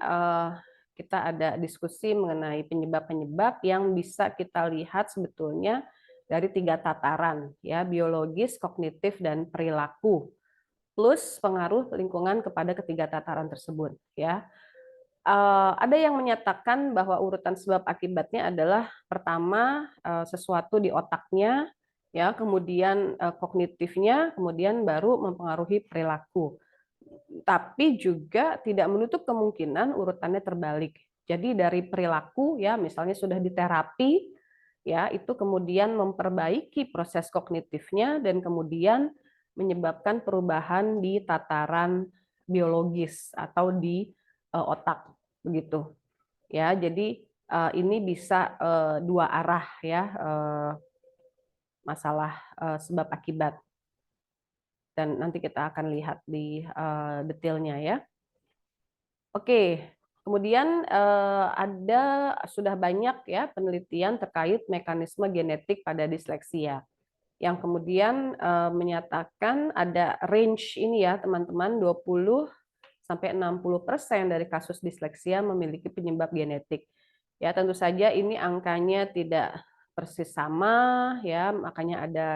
kita ada diskusi mengenai penyebab-penyebab yang bisa kita lihat sebetulnya dari 3 tataran ya, biologis, kognitif, dan perilaku, plus pengaruh lingkungan kepada ketiga tataran tersebut ya. Ada yang menyatakan bahwa urutan sebab akibatnya adalah pertama sesuatu di otaknya ya, kemudian kognitifnya, kemudian baru mempengaruhi perilaku. Tapi juga tidak menutup kemungkinan urutannya terbalik. Jadi dari perilaku ya, misalnya sudah diterapi ya, itu kemudian memperbaiki proses kognitifnya dan kemudian menyebabkan perubahan di tataran biologis atau di otak begitu. Ya, jadi ini bisa dua arah ya, masalah sebab akibat. Dan nanti kita akan lihat di detailnya ya. Oke, kemudian ada sudah banyak ya penelitian terkait mekanisme genetik pada disleksia yang kemudian menyatakan ada range ini ya teman-teman, 20-60% dari kasus disleksia memiliki penyebab genetik. Ya, tentu saja ini angkanya tidak persis sama ya, makanya ada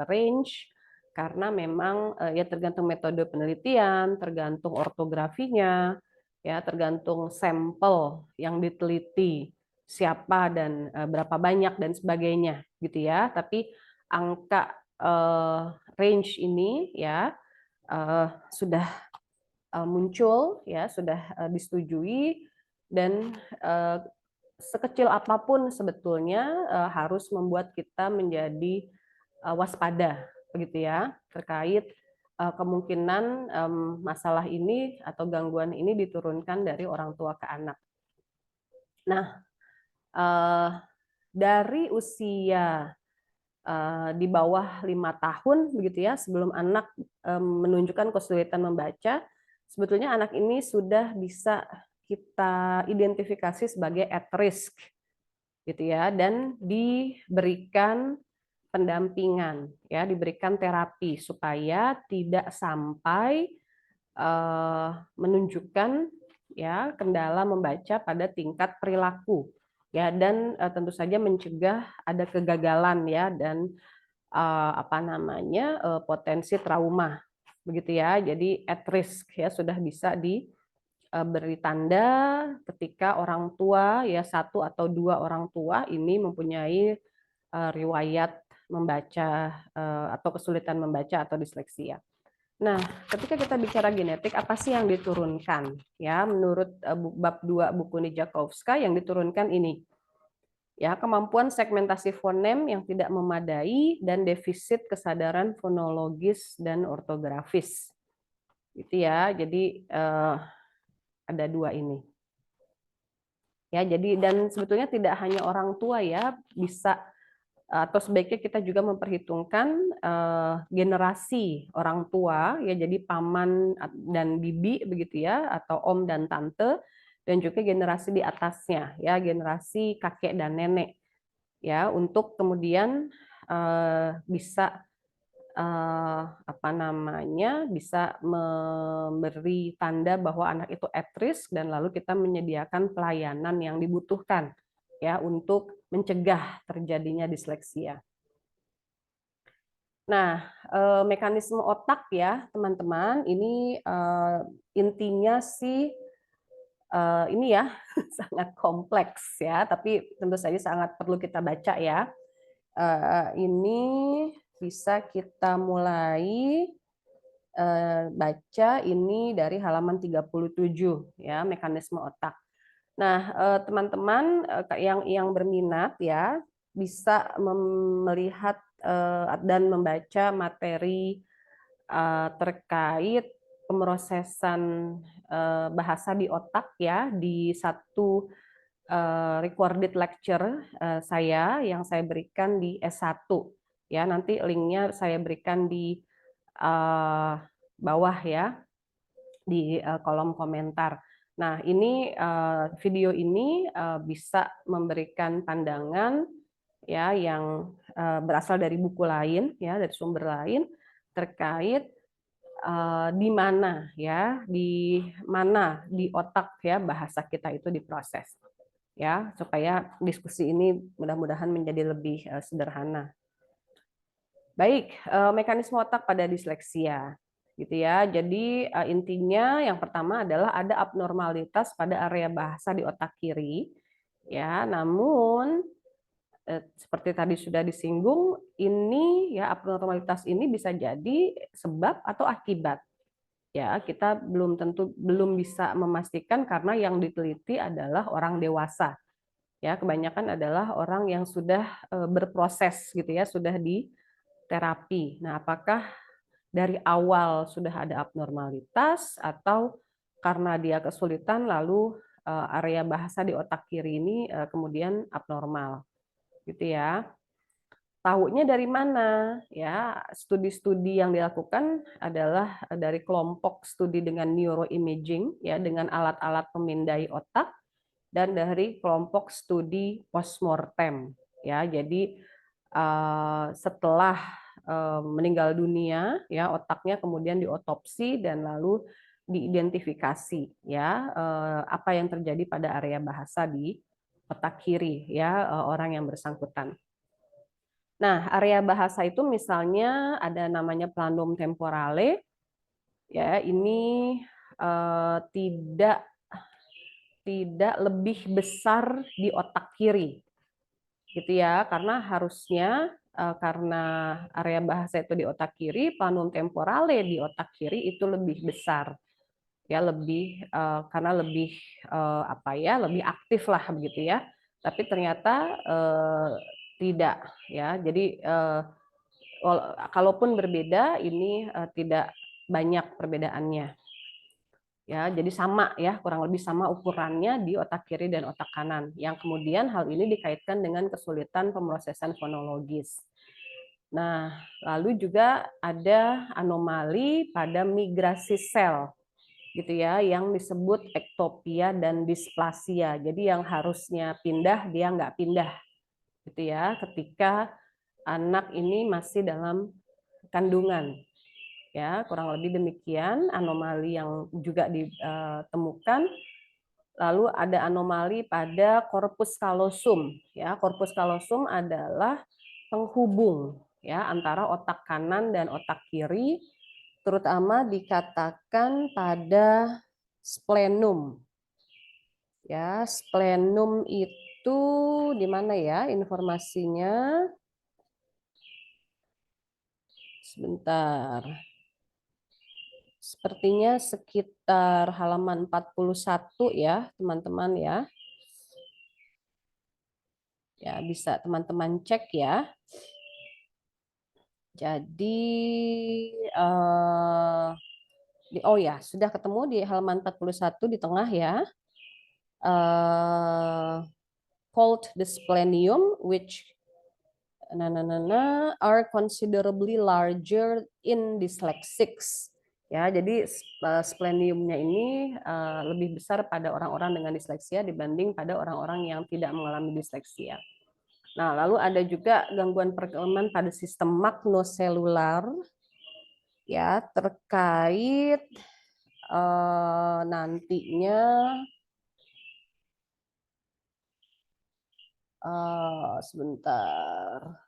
range karena memang ya tergantung metode penelitian, tergantung ortografinya, ya tergantung sampel yang diteliti, siapa dan berapa banyak dan sebagainya gitu ya. Tapi angka range ini ya sudah muncul ya, sudah disetujui, dan sekecil apapun sebetulnya harus membuat kita menjadi waspada begitu ya terkait kemungkinan masalah ini atau gangguan ini diturunkan dari orang tua ke anak. Nah, dari usia di bawah 5 tahun begitu ya, sebelum anak menunjukkan kesulitan membaca, sebetulnya anak ini sudah bisa kita identifikasi sebagai at risk gitu ya, dan diberikan pendampingan, ya, diberikan terapi supaya tidak sampai menunjukkan ya kendala membaca pada tingkat perilaku, ya, dan tentu saja mencegah ada kegagalan, ya, dan potensi trauma, begitu ya. Jadi at risk, ya, sudah bisa diberi tanda ketika orang tua, ya, satu atau dua orang tua ini mempunyai riwayat membaca atau kesulitan membaca atau disleksia. Nah, ketika kita bicara genetik, apa sih yang diturunkan? Ya, menurut bab 2 buku Nijakowska yang diturunkan ini. Ya, kemampuan segmentasi fonem yang tidak memadai dan defisit kesadaran fonologis dan ortografis. Gitu ya. Jadi ada dua ini. Ya, jadi dan sebetulnya tidak hanya orang tua, ya, bisa atau sebaiknya kita juga memperhitungkan generasi orang tua, ya, jadi paman dan bibi begitu ya, atau om dan tante, dan juga generasi di atasnya, ya, generasi kakek dan nenek, ya, untuk kemudian bisa bisa memberi tanda bahwa anak itu at risk, dan lalu kita menyediakan pelayanan yang dibutuhkan, ya, untuk mencegah terjadinya disleksia. Nah, mekanisme otak, ya, teman-teman, ini intinya sih ini ya sangat kompleks, ya, tapi tentu saja sangat perlu kita baca, ya. Ini bisa kita mulai baca ini dari halaman 37, ya, mekanisme otak. Nah, teman-teman yang berminat, ya, bisa melihat dan membaca materi terkait pemrosesan bahasa di otak, ya, di satu recorded lecture saya yang saya berikan di S1, ya. Nanti linknya saya berikan di bawah, ya, di kolom komentar. Nah, ini video ini bisa memberikan pandangan, ya, yang berasal dari buku lain, ya, dari sumber lain terkait di mana, ya, di mana di otak, ya, bahasa kita itu diproses, ya, supaya diskusi ini mudah-mudahan menjadi lebih sederhana. Baik, mekanisme otak pada disleksia, gitu ya. Jadi intinya yang pertama adalah ada abnormalitas pada area bahasa di otak kiri, ya. Namun seperti tadi sudah disinggung, ini, ya, abnormalitas ini bisa jadi sebab atau akibat. Ya, kita belum bisa memastikan karena yang diteliti adalah orang dewasa. Ya, kebanyakan adalah orang yang sudah berproses, gitu ya, sudah di terapi. Nah, apakah dari awal sudah ada abnormalitas atau karena dia kesulitan lalu area bahasa di otak kiri ini kemudian abnormal, gitu ya. Tahunya dari mana? Ya, studi-studi yang dilakukan adalah dari kelompok studi dengan neuroimaging, ya, dengan alat-alat pemindai otak, dan dari kelompok studi postmortem, ya. Jadi setelah meninggal dunia, ya, otaknya kemudian diotopsi dan lalu diidentifikasi, ya, apa yang terjadi pada area bahasa di otak kiri, ya, orang yang bersangkutan. Nah, area bahasa itu misalnya ada namanya planum temporale, ya, ini tidak lebih besar di otak kiri, gitu ya, karena harusnya karena area bahasa itu di otak kiri, planum temporale di otak kiri itu lebih besar, ya, lebih karena lebih lebih aktif lah begitu ya, tapi ternyata tidak, ya. Jadi kalaupun berbeda, ini tidak banyak perbedaannya. Ya, jadi sama, ya, kurang lebih sama ukurannya di otak kiri dan otak kanan. Yang kemudian hal ini dikaitkan dengan kesulitan pemrosesan fonologis. Nah, lalu juga ada anomali pada migrasi sel, gitu ya, yang disebut ektopia dan displasia. Jadi yang harusnya pindah dia nggak pindah, gitu ya, ketika anak ini masih dalam kandungan. Ya, kurang lebih demikian anomali yang juga ditemukan. Lalu ada anomali pada corpus callosum. Ya, corpus callosum adalah penghubung ya antara otak kanan dan otak kiri, terutama dikatakan pada splenum. Ya, splenum itu di mana ya informasinya? Sebentar. Sepertinya sekitar halaman 41 ya, teman-teman ya. Ya, bisa teman-teman cek ya. Jadi oh ya, sudah ketemu di halaman 41 di tengah ya. Called the splenium, which are considerably larger in dyslexics. Ya, jadi spleniumnya ini lebih besar pada orang-orang dengan disleksia dibanding pada orang-orang yang tidak mengalami disleksia. Nah, lalu ada juga gangguan perfilman pada sistem magnoselular ya terkait nantinya sebentar.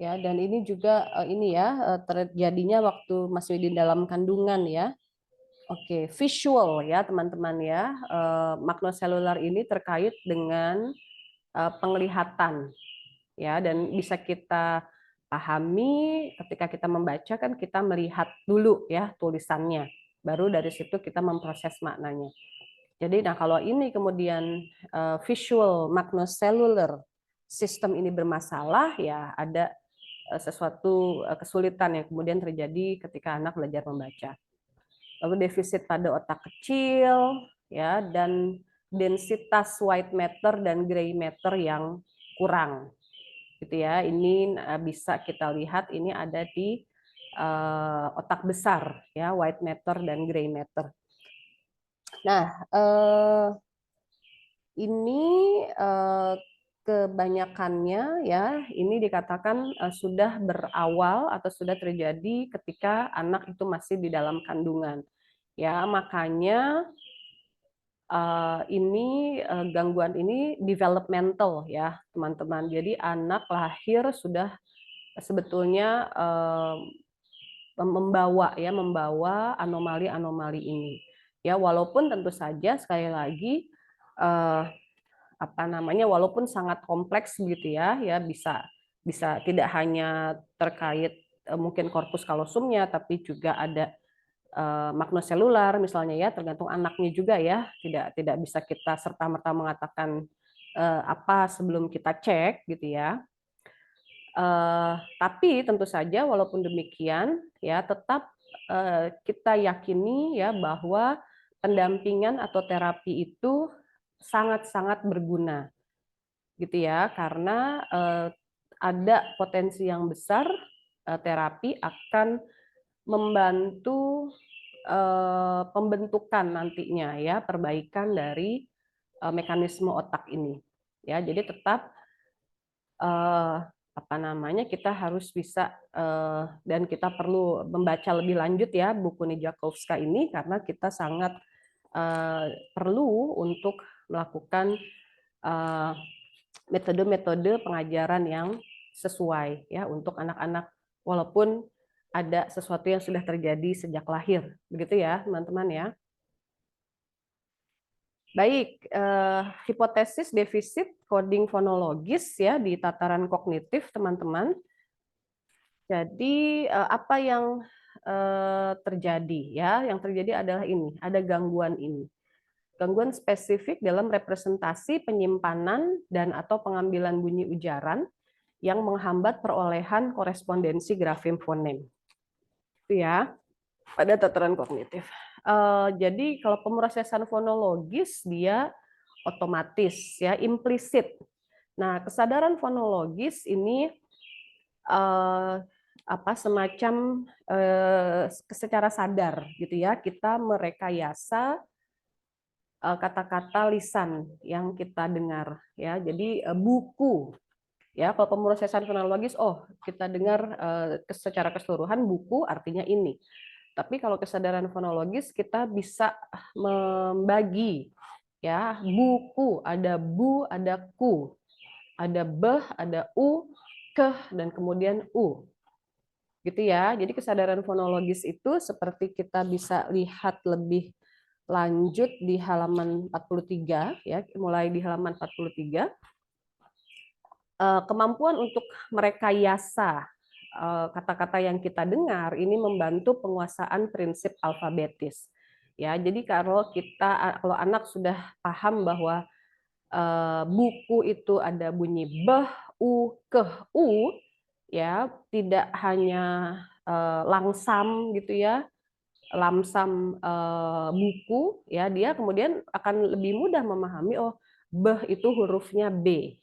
Ya, dan ini juga ini ya terjadinya waktu masih di dalam kandungan ya. Oke, visual ya teman-teman ya. Magnoselular ini terkait dengan penglihatan ya, dan bisa kita pahami ketika kita membaca kan kita melihat dulu ya tulisannya. Baru dari situ kita memproses maknanya. Jadi nah kalau ini kemudian visual magnocellular sistem ini bermasalah ya ada sesuatu kesulitan yang kemudian terjadi ketika anak belajar membaca. Lalu defisit pada otak kecil ya dan densitas white matter dan gray matter yang kurang. Gitu ya. Ini bisa kita lihat ini ada di otak besar ya, white matter dan gray matter. Nah, ini kebanyakannya ya ini dikatakan sudah berawal atau sudah terjadi ketika anak itu masih di dalam kandungan ya, makanya ini gangguan ini developmental ya teman-teman, jadi anak lahir sudah sebetulnya membawa anomali-anomali ini ya, walaupun tentu saja sekali lagi walaupun sangat kompleks gitu ya bisa tidak hanya terkait mungkin korpus kalosumnya tapi juga ada magnoselular misalnya ya, tergantung anaknya juga ya, tidak bisa kita serta-merta mengatakan apa sebelum kita cek gitu ya. Tapi tentu saja walaupun demikian ya tetap kita yakini ya bahwa pendampingan atau terapi itu sangat-sangat berguna gitu ya, karena ada potensi yang besar terapi akan membantu pembentukan nantinya ya, perbaikan dari mekanisme otak ini ya. Jadi tetap kita harus bisa dan kita perlu membaca lebih lanjut ya buku Nijakovska ini, karena kita sangat perlu untuk melakukan metode-metode pengajaran yang sesuai ya untuk anak-anak, walaupun ada sesuatu yang sudah terjadi sejak lahir, begitu ya teman-teman ya. Baik, hipotesis defisit coding fonologis ya di tataran kognitif teman-teman. Jadi apa yang terjadi ya? Yang terjadi adalah ini, ada gangguan ini. Gangguan spesifik dalam representasi penyimpanan dan atau pengambilan bunyi ujaran yang menghambat perolehan korespondensi grafem fonem. Itu ya, pada tataran kognitif. Jadi kalau pemrosesan fonologis dia otomatis ya, implisit. Nah, kesadaran fonologis ini semacam secara sadar gitu ya, kita merekayasa kata-kata lisan yang kita dengar ya. Jadi buku Ya, kalau pemrosesan fonologis, oh kita dengar secara keseluruhan buku artinya ini. Tapi kalau kesadaran fonologis kita bisa membagi, ya, buku, ada bu, ada ku, ada beh, ada u, keh, dan kemudian u. Gitu ya. Jadi kesadaran fonologis itu seperti kita bisa lihat lebih lanjut di halaman 43, ya, mulai di halaman 43. Kemampuan untuk merekayasa kata-kata yang kita dengar ini membantu penguasaan prinsip alfabetis. Ya, jadi kalau anak sudah paham bahwa buku itu ada bunyi beh, u, keh, u, ya, tidak hanya langsam gitu ya, lamsam buku, ya, dia kemudian akan lebih mudah memahami, oh beh itu hurufnya B,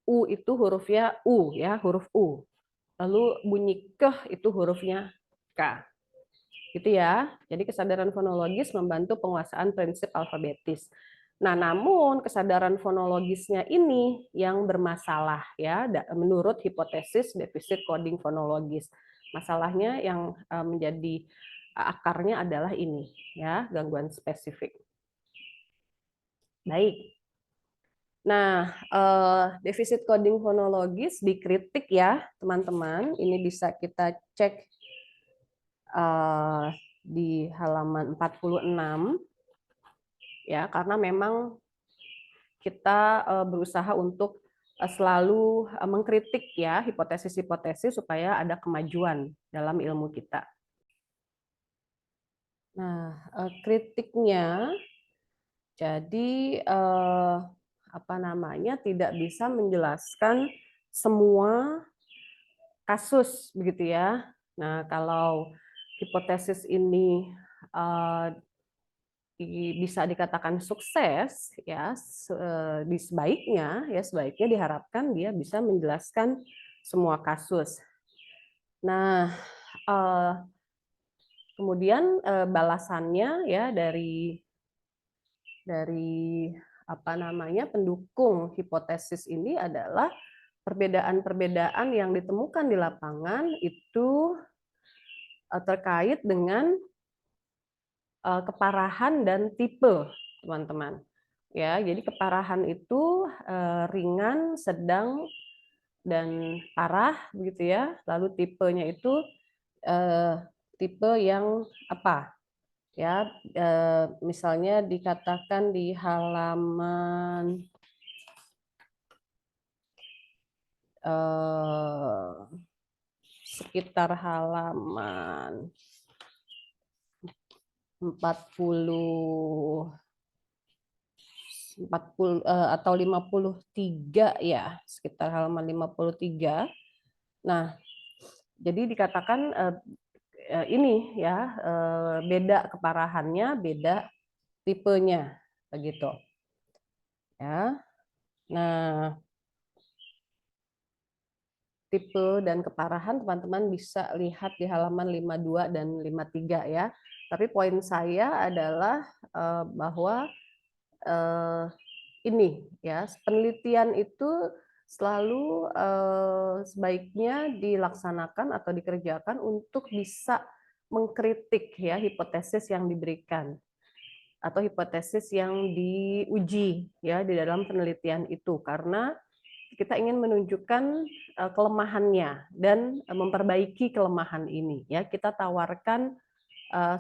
U itu hurufnya U, ya, huruf U. Lalu bunyi keh itu hurufnya K. Gitu ya. Jadi kesadaran fonologis membantu penguasaan prinsip alfabetis. Nah, namun kesadaran fonologisnya ini yang bermasalah ya menurut hipotesis defisit coding fonologis. Masalahnya yang menjadi akarnya adalah ini ya, gangguan spesifik. Baik. Nah, defisit coding fonologis dikritik ya, teman-teman. Ini bisa kita cek di halaman 46 ya, karena memang kita berusaha untuk selalu mengkritik ya hipotesis-hipotesis supaya ada kemajuan dalam ilmu kita. Nah, kritiknya jadi apa namanya tidak bisa menjelaskan semua kasus begitu ya. Nah, kalau hipotesis ini bisa dikatakan sukses ya, sebaiknya diharapkan dia bisa menjelaskan semua kasus. Nah, kemudian balasannya ya dari apa namanya pendukung hipotesis ini adalah perbedaan-perbedaan yang ditemukan di lapangan itu terkait dengan keparahan dan tipe, teman-teman. Ya, jadi keparahan itu ringan, sedang, dan parah, begitu ya. Lalu tipenya itu tipe yang apa? Ya, misalnya dikatakan di halaman sekitar halaman 40 atau 53 ya, sekitar halaman 53. Nah, jadi dikatakan ini ya beda keparahannya, beda tipenya begitu. Ya. Nah, tipe dan keparahan teman-teman bisa lihat di halaman 52 dan 53 ya. Tapi poin saya adalah bahwa ini ya, penelitian itu selalu sebaiknya dilaksanakan atau dikerjakan untuk bisa mengkritik ya hipotesis yang diberikan atau hipotesis yang diuji ya di dalam penelitian itu, karena kita ingin menunjukkan kelemahannya dan memperbaiki kelemahan ini ya. Kita tawarkan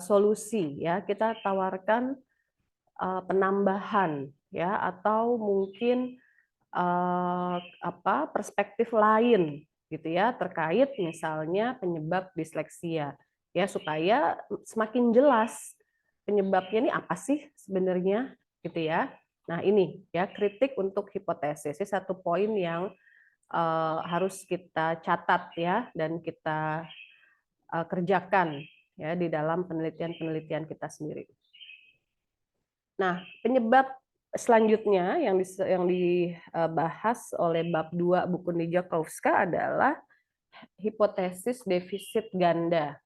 solusi ya, kita tawarkan penambahan ya, atau mungkin perspektif lain gitu ya terkait misalnya penyebab disleksia ya, supaya semakin jelas penyebabnya ini apa sih sebenarnya gitu ya. Nah, ini ya kritik untuk hipotesis. Ini satu poin yang harus kita catat ya dan kita kerjakan ya di dalam penelitian-penelitian kita sendiri. Nah, penyebab selanjutnya yang dibahas oleh bab 2 buku Nijakowska adalah hipotesis defisit ganda.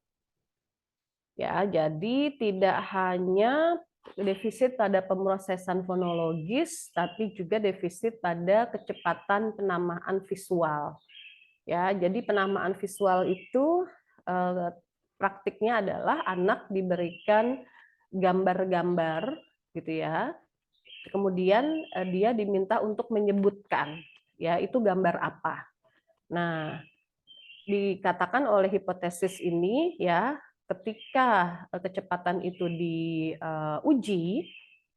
Ya, jadi tidak hanya defisit pada pemrosesan fonologis, tapi juga defisit pada kecepatan penamaan visual. Ya, jadi penamaan visual itu praktiknya adalah anak diberikan gambar-gambar gitu ya. Kemudian dia diminta untuk menyebutkan ya itu gambar apa. Nah, dikatakan oleh hipotesis ini ya ketika kecepatan itu diuji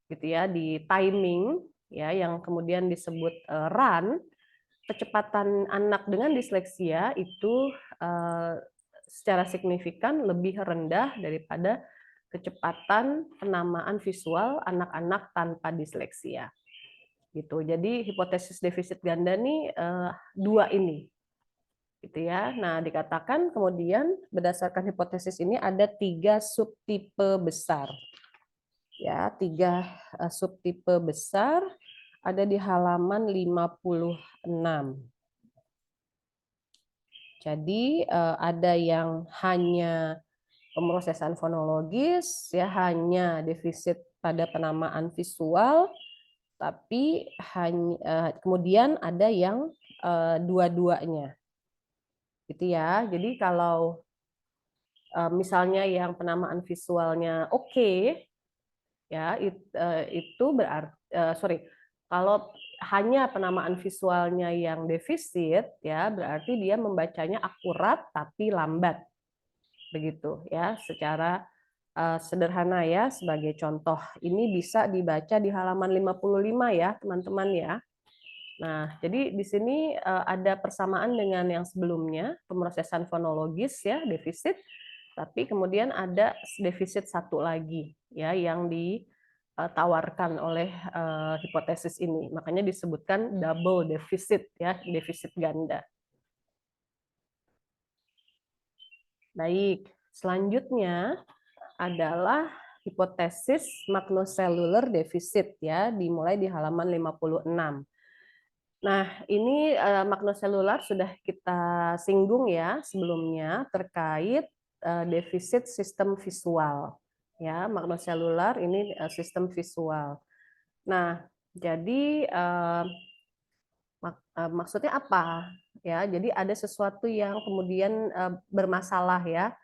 gitu ya di timing ya yang kemudian disebut run, kecepatan anak dengan disleksia itu secara signifikan lebih rendah daripada kecepatan penamaan visual anak-anak tanpa disleksia. Gitu. Jadi hipotesis defisit ganda nih dua ini. Gitu ya. Nah, dikatakan kemudian berdasarkan hipotesis ini ada 3 subtipe besar. Ya, 3 subtipe besar ada di halaman 56. Jadi ada yang hanya pemrosesan fonologis, ya hanya defisit pada penamaan visual, tapi kemudian ada yang dua-duanya, gitu ya. Jadi kalau misalnya yang penamaan visualnya oke, ya itu berarti kalau hanya penamaan visualnya yang defisit ya berarti dia membacanya akurat tapi lambat begitu ya secara sederhana ya sebagai contoh ini bisa dibaca di halaman 55 ya teman-teman ya. Nah, jadi di sini ada persamaan dengan yang sebelumnya pemrosesan fonologis ya defisit tapi kemudian ada defisit satu lagi ya yang ditawarkan oleh hipotesis ini. Makanya disebutkan double defisit ya, defisit ganda. Baik, selanjutnya adalah hipotesis magnocellular defisit ya, dimulai di halaman 56. Nah, ini magnocellular sudah kita singgung ya sebelumnya terkait defisit sistem visual. Ya, magnocellular ini sistem visual. Nah, jadi maksudnya apa? Ya, jadi ada sesuatu yang kemudian bermasalah ya.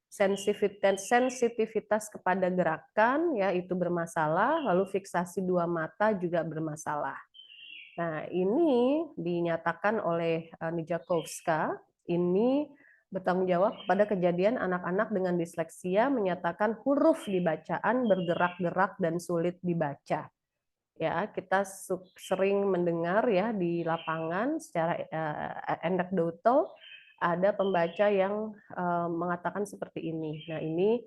Sensitivitas kepada gerakan ya itu bermasalah, lalu fiksasi dua mata juga bermasalah. Nah, ini dinyatakan oleh Nijakovska, ini bertanggung jawab kepada kejadian anak-anak dengan disleksia menyatakan huruf di bacaan bergerak-gerak dan sulit dibaca. Ya, kita sering mendengar ya di lapangan secara anekdotal ada pembaca yang mengatakan seperti ini. Nah, ini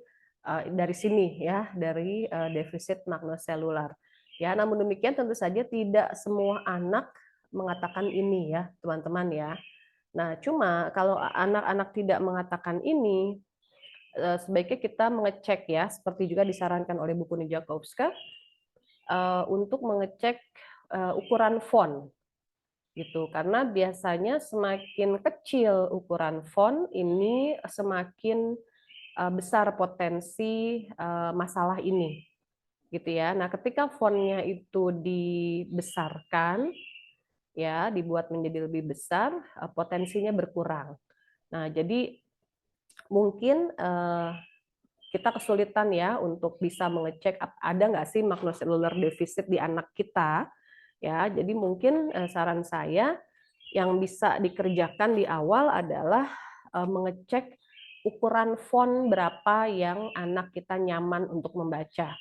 dari sini ya, dari defisit magnocellular. Ya, namun demikian tentu saja tidak semua anak mengatakan ini ya, teman-teman ya. Nah, cuma kalau anak-anak tidak mengatakan ini, sebaiknya kita mengecek ya, seperti juga disarankan oleh buku Nijakovska, untuk mengecek ukuran font gitu karena biasanya semakin kecil ukuran font ini semakin besar potensi masalah ini gitu ya. Nah, ketika fontnya itu dibesarkan ya, dibuat menjadi lebih besar, potensinya berkurang. Nah, jadi mungkin kita kesulitan ya untuk bisa mengecek ada nggak sih magnocellular deficit di anak kita ya. Jadi mungkin saran saya yang bisa dikerjakan di awal adalah mengecek ukuran font berapa yang anak kita nyaman untuk membaca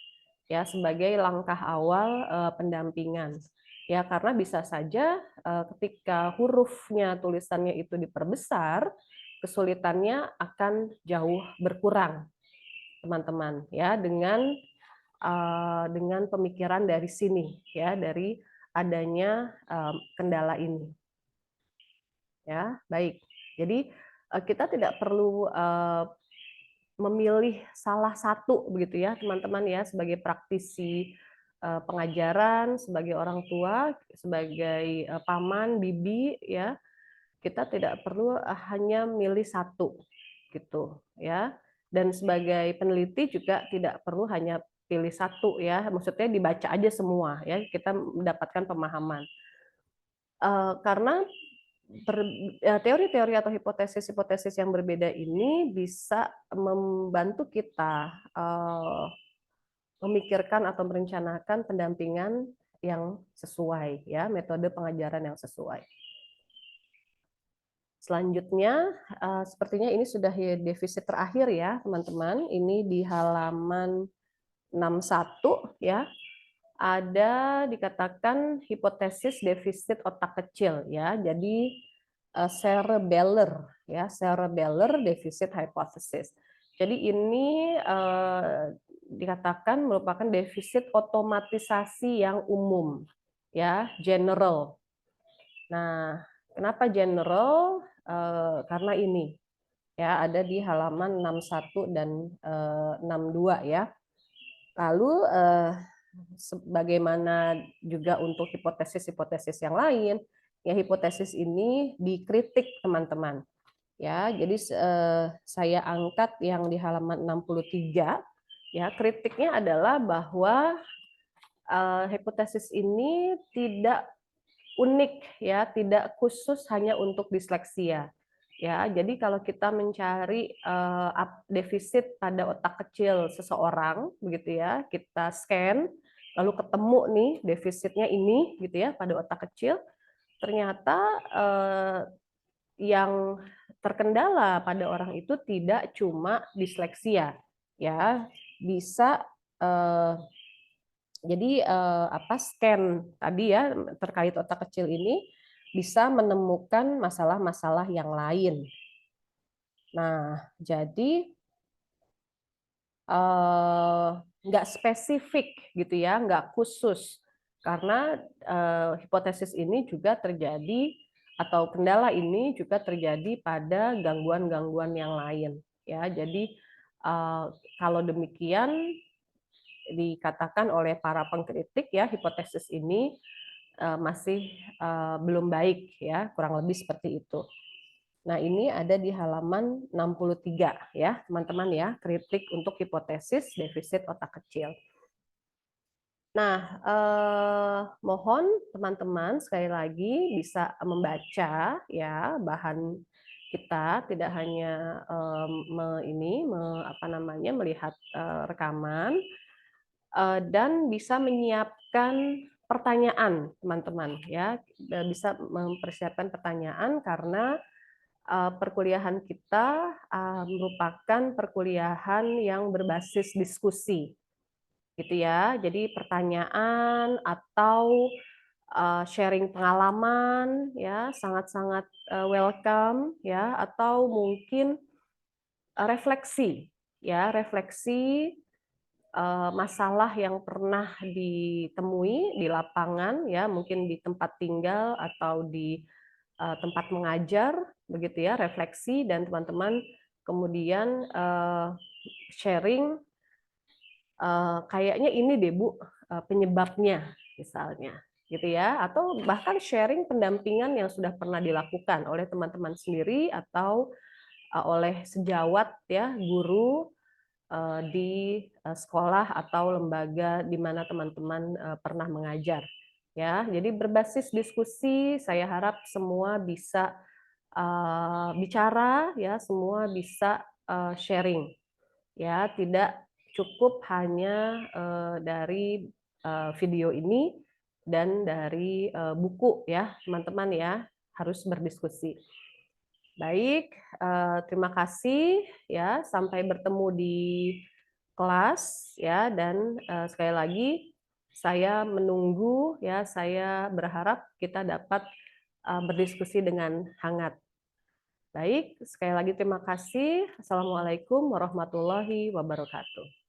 ya sebagai langkah awal pendampingan ya karena bisa saja ketika hurufnya tulisannya itu diperbesar kesulitannya akan jauh berkurang teman-teman ya dengan pemikiran dari sini ya dari adanya kendala ini ya baik jadi kita tidak perlu memilih salah satu begitu ya teman-teman ya sebagai praktisi pengajaran sebagai orang tua sebagai paman bibi ya kita tidak perlu hanya milih satu gitu ya dan sebagai peneliti juga tidak perlu hanya pilih satu ya, maksudnya dibaca aja semua ya, kita mendapatkan pemahaman. Karena teori-teori atau hipotesis-hipotesis yang berbeda ini bisa membantu kita memikirkan atau merencanakan pendampingan yang sesuai ya, metode pengajaran yang sesuai. Selanjutnya, sepertinya ini sudah defisit terakhir ya, teman-teman. Ini di halaman 61 ya. Ada dikatakan hipotesis defisit otak kecil ya. Jadi cerebellar ya, cerebellar deficit hypothesis. Jadi ini dikatakan merupakan defisit otomatisasi yang umum ya, general. Nah, kenapa general? Karena ini ya ada di halaman 61 dan 62 ya. Lalu sebagaimana juga untuk hipotesis-hipotesis yang lain, ya hipotesis ini dikritik teman-teman. Ya, jadi saya angkat yang di halaman 63 ya, kritiknya adalah bahwa hipotesis ini tidak unik ya, tidak khusus hanya untuk disleksia. Ya, jadi kalau kita mencari defisit pada otak kecil seseorang, begitu ya, kita scan, lalu ketemu nih defisitnya ini, gitu ya, pada otak kecil, ternyata yang terkendala pada orang itu tidak cuma disleksia, ya, bisa jadi scan tadi ya terkait otak kecil ini bisa menemukan masalah-masalah yang lain. Nah, jadi nggak spesifik gitu ya, nggak khusus karena hipotesis ini juga terjadi atau kendala ini juga terjadi pada gangguan-gangguan yang lain ya. Jadi kalau demikian dikatakan oleh para pengkritik ya hipotesis ini masih belum baik ya, kurang lebih seperti itu. Nah, ini ada di halaman 63 ya, teman-teman ya, kritik untuk hipotesis defisit otak kecil. Nah, mohon teman-teman sekali lagi bisa membaca ya bahan kita, tidak hanya melihat rekaman dan bisa menyiapkan pertanyaan, teman-teman ya, bisa mempersiapkan pertanyaan karena perkuliahan kita merupakan perkuliahan yang berbasis diskusi, gitu ya. Jadi pertanyaan atau sharing pengalaman ya sangat-sangat welcome ya, atau mungkin refleksi ya, refleksi masalah yang pernah ditemui di lapangan ya, mungkin di tempat tinggal atau di tempat mengajar begitu ya, refleksi dan teman-teman kemudian sharing kayaknya ini deh Bu penyebabnya misalnya gitu ya, atau bahkan sharing pendampingan yang sudah pernah dilakukan oleh teman-teman sendiri atau oleh sejawat ya, guru di sekolah atau lembaga di mana teman-teman pernah mengajar ya. Jadi berbasis diskusi, saya harap semua bisa bicara ya, semua bisa sharing ya, tidak cukup hanya dari video ini dan dari buku ya, teman-teman ya, harus berdiskusi. Baik, terima kasih ya, sampai bertemu di kelas ya, dan sekali lagi saya menunggu ya, saya berharap kita dapat berdiskusi dengan hangat. Baik, sekali lagi terima kasih. Assalamualaikum warahmatullahi wabarakatuh.